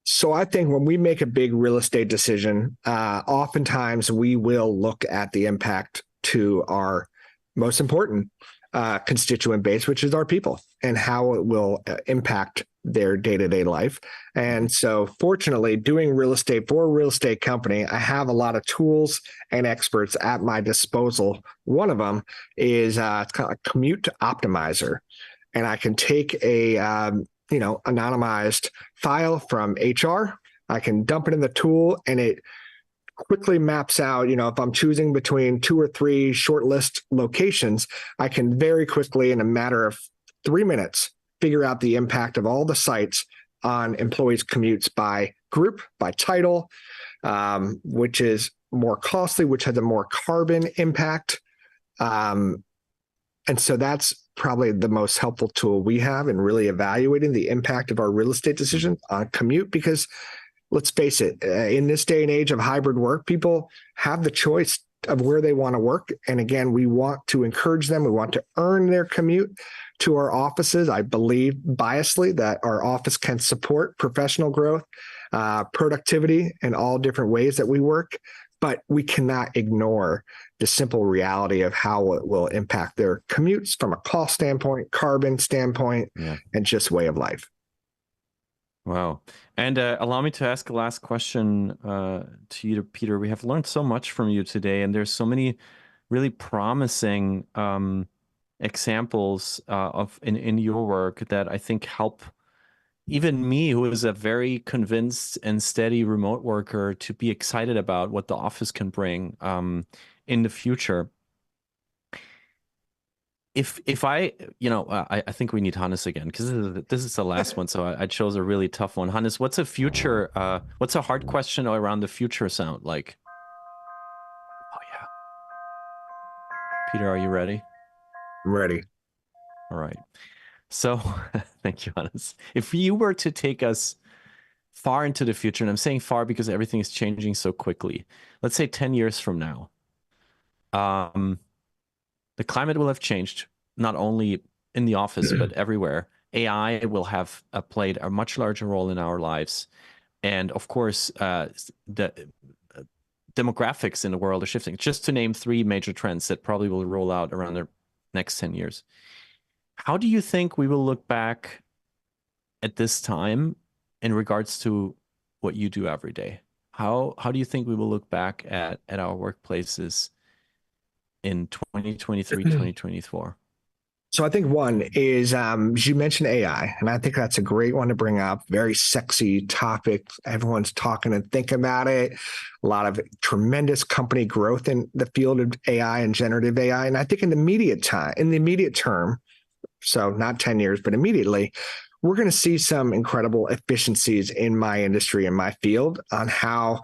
So I think when we make a big real estate decision, oftentimes we will look at the impact to our most important constituent base, which is our people, and how it will impact their day-to-day life. And so fortunately, doing real estate for a real estate company, I have a lot of tools and experts at my disposal. One of them is it's kind of a commute optimizer. And I can take a anonymized file from HR. I can dump it in the tool, and it quickly maps out, if I'm choosing between 2 or 3 short list locations, I can very quickly, in a matter of 3 minutes, figure out the impact of all the sites on employees' commutes by group, by title, which is more costly, which has a more carbon impact. And so that's probably the most helpful tool we have in really evaluating the impact of our real estate decision on commute, because let's face it, in this day and age of hybrid work, people have the choice of where they want to work. And again, we want to encourage them. We want to earn their commute to our offices. I believe biasly that our office can support professional growth, productivity in all different ways that we work, but we cannot ignore the simple reality of how it will impact their commutes from a cost standpoint, carbon standpoint, and just way of life. Wow. And allow me to ask a last question to you, Peter. We have learned so much from you today, and there's so many really promising examples in your work that I think help even me, who is a very convinced and steady remote worker, to be excited about what the office can bring in the future. If I, I think we need Hannes again, because this is the last one. So I chose a really tough one. Hannes, what's a hard question around the future sound like? Oh yeah. Peter, are you ready? I'm ready. All right. So thank you, Hannes. If you were to take us far into the future, and I'm saying far because everything is changing so quickly, let's say 10 years from now, the climate will have changed, not only in the office, but everywhere. AI will have played a much larger role in our lives. And of course, the demographics in the world are shifting. Just to name 3 major trends that probably will roll out around the next 10 years. How do you think we will look back at this time in regards to what you do every day? How do you think we will look back at our workplaces in 2023, 2024? So I think one is, you mentioned AI, and I think that's a great one to bring up. Very sexy topic. Everyone's talking and thinking about it. A lot of tremendous company growth in the field of AI and generative AI. And I think in the immediate term, so not 10 years, but immediately, we're going to see some incredible efficiencies in my industry and my field on how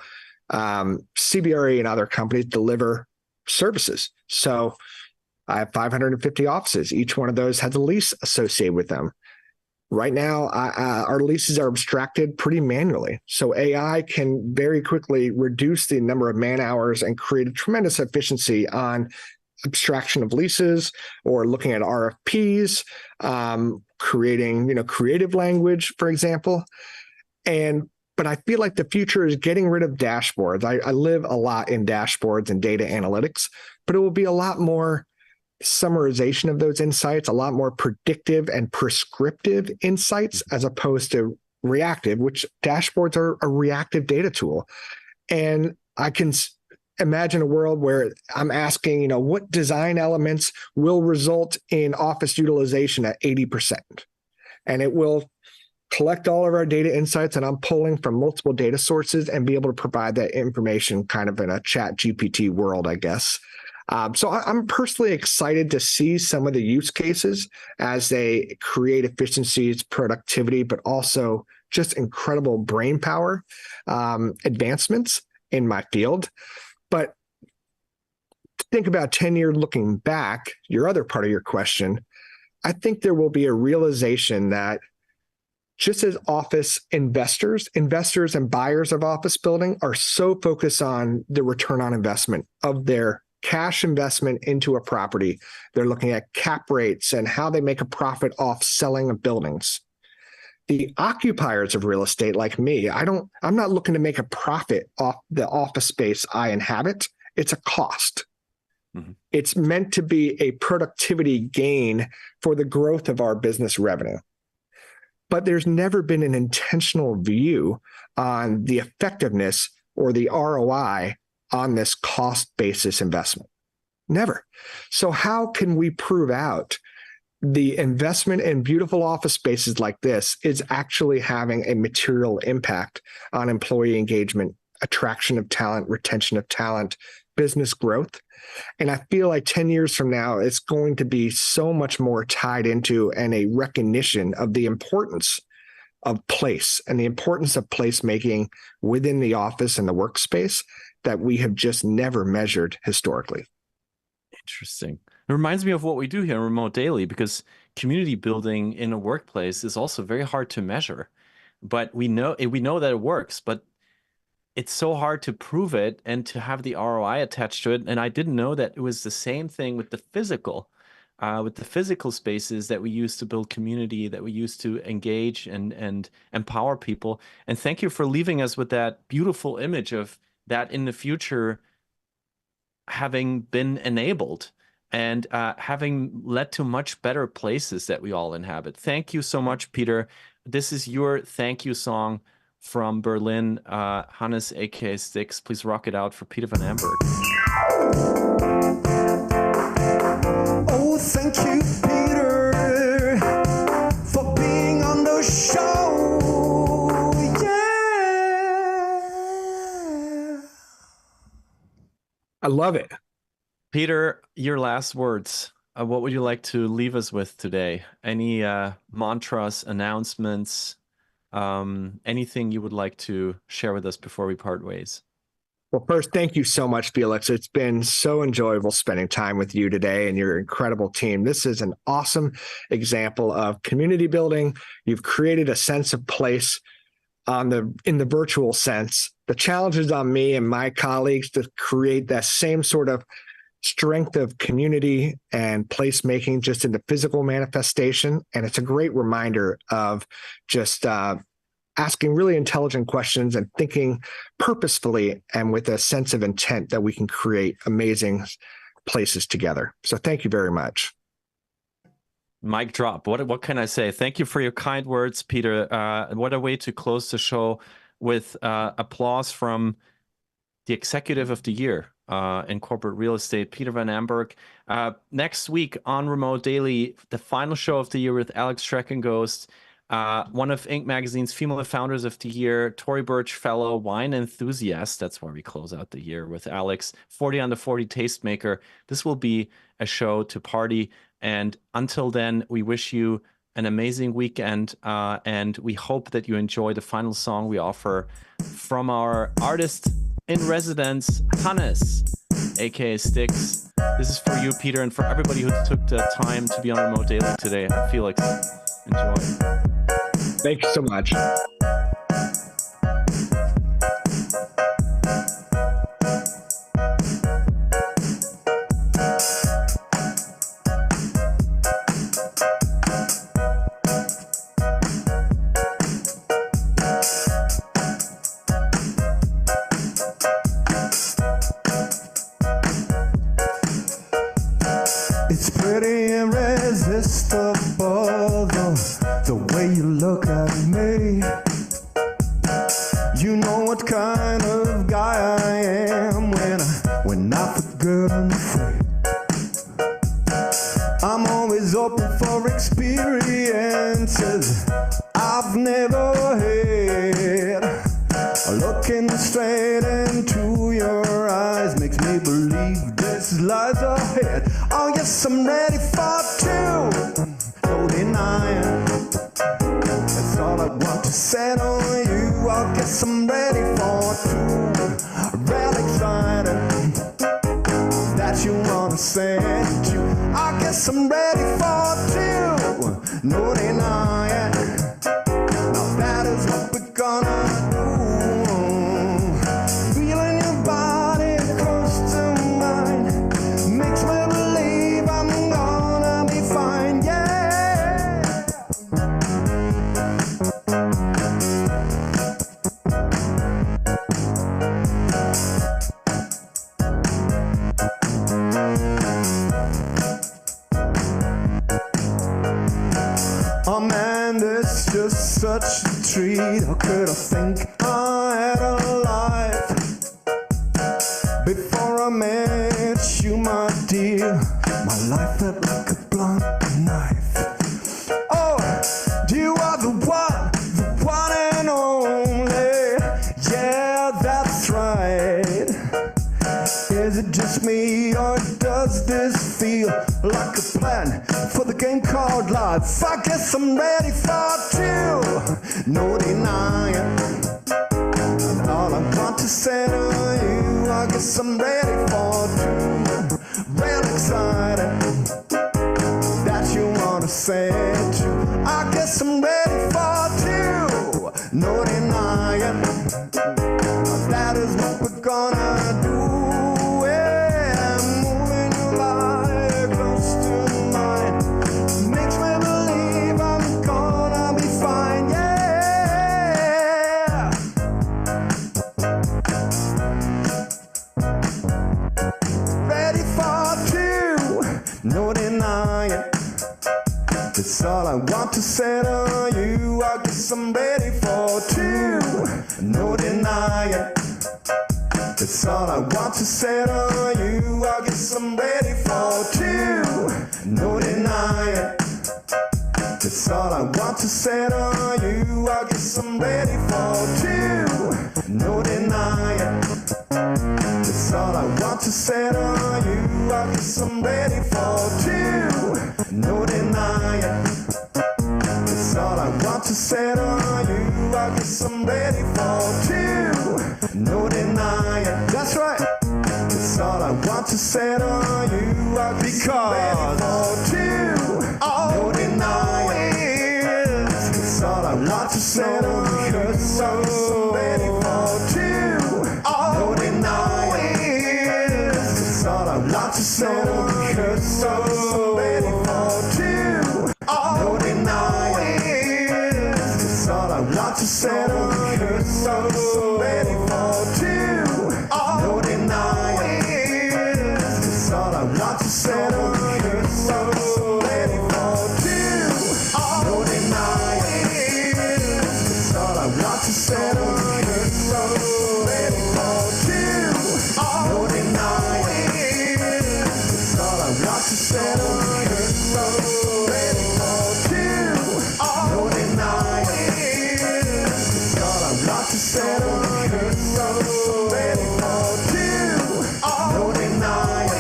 CBRE and other companies deliver services. So I have 550 offices. Each one of those has a lease associated with them. Right now, our leases are abstracted pretty manually. So AI can very quickly reduce the number of man hours and create a tremendous efficiency on abstraction of leases or looking at RFPs, creating, creative language, for example. But I feel like the future is getting rid of dashboards. I live a lot in dashboards and data analytics, but it will be a lot more summarization of those insights, a lot more predictive and prescriptive insights as opposed to reactive, which dashboards are a reactive data tool. And I can imagine a world where I'm asking, what design elements will result in office utilization at 80%? And it will collect all of our data insights, and I'm pulling from multiple data sources and be able to provide that information kind of in a chat GPT world, I guess. So I'm personally excited to see some of the use cases as they create efficiencies, productivity, but also just incredible brain power advancements in my field. But think about 10 years looking back, your other part of your question, I think there will be a realization that just as office investors and buyers of office building are so focused on the return on investment of their cash investment into a property, they're looking at cap rates and how they make a profit off selling of buildings. The occupiers of real estate like me, I'm not looking to make a profit off the office space I inhabit. It's a cost. Mm-hmm. It's meant to be a productivity gain for the growth of our business revenue. But there's never been an intentional view on the effectiveness or the ROI on this cost basis investment. Never. So how can we prove out the investment in beautiful office spaces like this is actually having a material impact on employee engagement, attraction of talent, retention of talent, business growth? And I feel like 10 years from now, it's going to be so much more tied into and a recognition of the importance of place and the importance of placemaking within the office and the workspace that we have just never measured historically. Interesting. It reminds me of what we do here in Remote Daily, because community building in a workplace is also very hard to measure. But we know that it works. But it's so hard to prove it and to have the ROI attached to it. And I didn't know that it was the same thing with the physical spaces that we use to build community, that we use to engage and empower people. And thank you for leaving us with that beautiful image of that in the future having been enabled and having led to much better places that we all inhabit. Thank you so much, Peter. This is your thank you song from Berlin. Hannes, aka Sticks, please rock it out for Peter Van Emburgh. Oh, thank you, Peter, for being on the show. Yeah. I love it. Peter, your last words. What would you like to leave us with today? Any mantras, announcements, anything you would like to share with us before we part ways? Well, first, thank you so much, Felix. It's been so enjoyable spending time with you today and your incredible team. This is an awesome example of community building. You've created a sense of place in the virtual sense. The challenge is on me and my colleagues to create that same sort of strength of community and placemaking just in the physical manifestation. And it's a great reminder of just asking really intelligent questions and thinking purposefully and with a sense of intent that we can create amazing places together. So thank you very much. Mic drop. What can I say? Thank you for your kind words, Peter. What a way to close the show with applause from the executive of the year in corporate real estate, Peter Van Emburgh. Next week on Remote Daily, the final show of the year with Alex Schreckenghost, one of Inc. Magazine's female founders of the year, Tory Burch Fellow, wine enthusiast. That's where we close out the year with Alex, 40 on the 40 tastemaker. This will be a show to party. And until then, we wish you an amazing weekend. And we hope that you enjoy the final song we offer from our artist in residence, Hannes, aka Sticks. This is for you, Peter, and for everybody who took the time to be on Remote Daily today. I'm Felix. Enjoy. Thank you so much. It's pretty irresistible, the way you look at me. You know what kind of guy I am when I feel good and free. I'm always open for experiences I've never had. Looking straight into your eyes makes me believe this lies ahead. Oh yes, I'm ready for two, no denying. That's all I want to say on you. I guess I'm ready for two, real excited that you wanna say you. I guess I'm ready for two, no denying. Now that is what we're gonna do. Feeling your body close to mine makes me believe I'm gonna be fine, yeah. Oh man, this just such a treat. How could I think I had a life before I met you, my dear? My life felt like a blunt knife. Oh, you are the one and only. Yeah, that's right. Is it just me, or does this feel like a plan for the game called life? I guess I'm ready for two, no denying. And all I want to say to you, I guess I'm ready for two, real excited that you wanna say two. I guess I'm ready for two, no denying. That set on you. I guess I'm ready for two. No denying. That's all I want to set on you. I guess I'm ready for two. No denying. That's all I want to set on you. I guess I'm ready for two. No denying. That's all I want to set on you. I guess I'm ready for two. No denying. That's all I want to set on you. I guess I'm ready for two. No denying. That's right. That's all I want to set on you. I guess I'm ready for two. No denying. That's all I want to set on you. I guess I'm ready for two. No denying. That's all I want to set on you. I guess I'm ready for two. No denying. That's all I want to set on you. I guess I'm ready for two. No denying. That's all I want to set on you. I guess I'm ready for two. No denying. That's all I want to set on you. I guess I'm ready for two. No denying. That's all I want to set on you. I guess I'm ready for two. No denying. That's all I want to set on you. I guess I'm ready for two. No denying.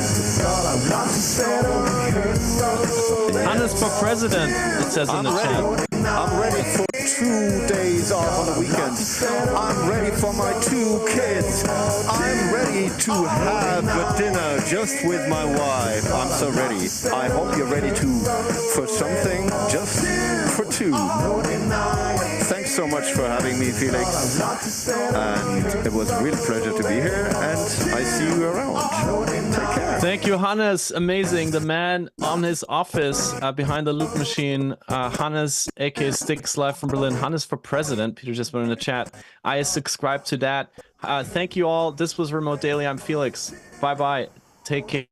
That's all I want to set on you. I guess I'm ready. Hannes for president, it says in the chat. I'm ready for 2 days off on the weekend. I'm ready for my 2 kids. I'm ready to have a dinner just with my wife. I'm so ready. I hope you're ready too for something just for 2. Thanks so much for having me, Felix. And it was a real pleasure to be here, and I see you around. Take care. Thank you, Hannes. Amazing. The man on his office behind the loop machine. Hannes, aka Sticks, live from Berlin. Hannes for president. Peter just went in the chat. I subscribe to that. Thank you all. This was Remote Daily. I'm Felix. Bye-bye. Take care.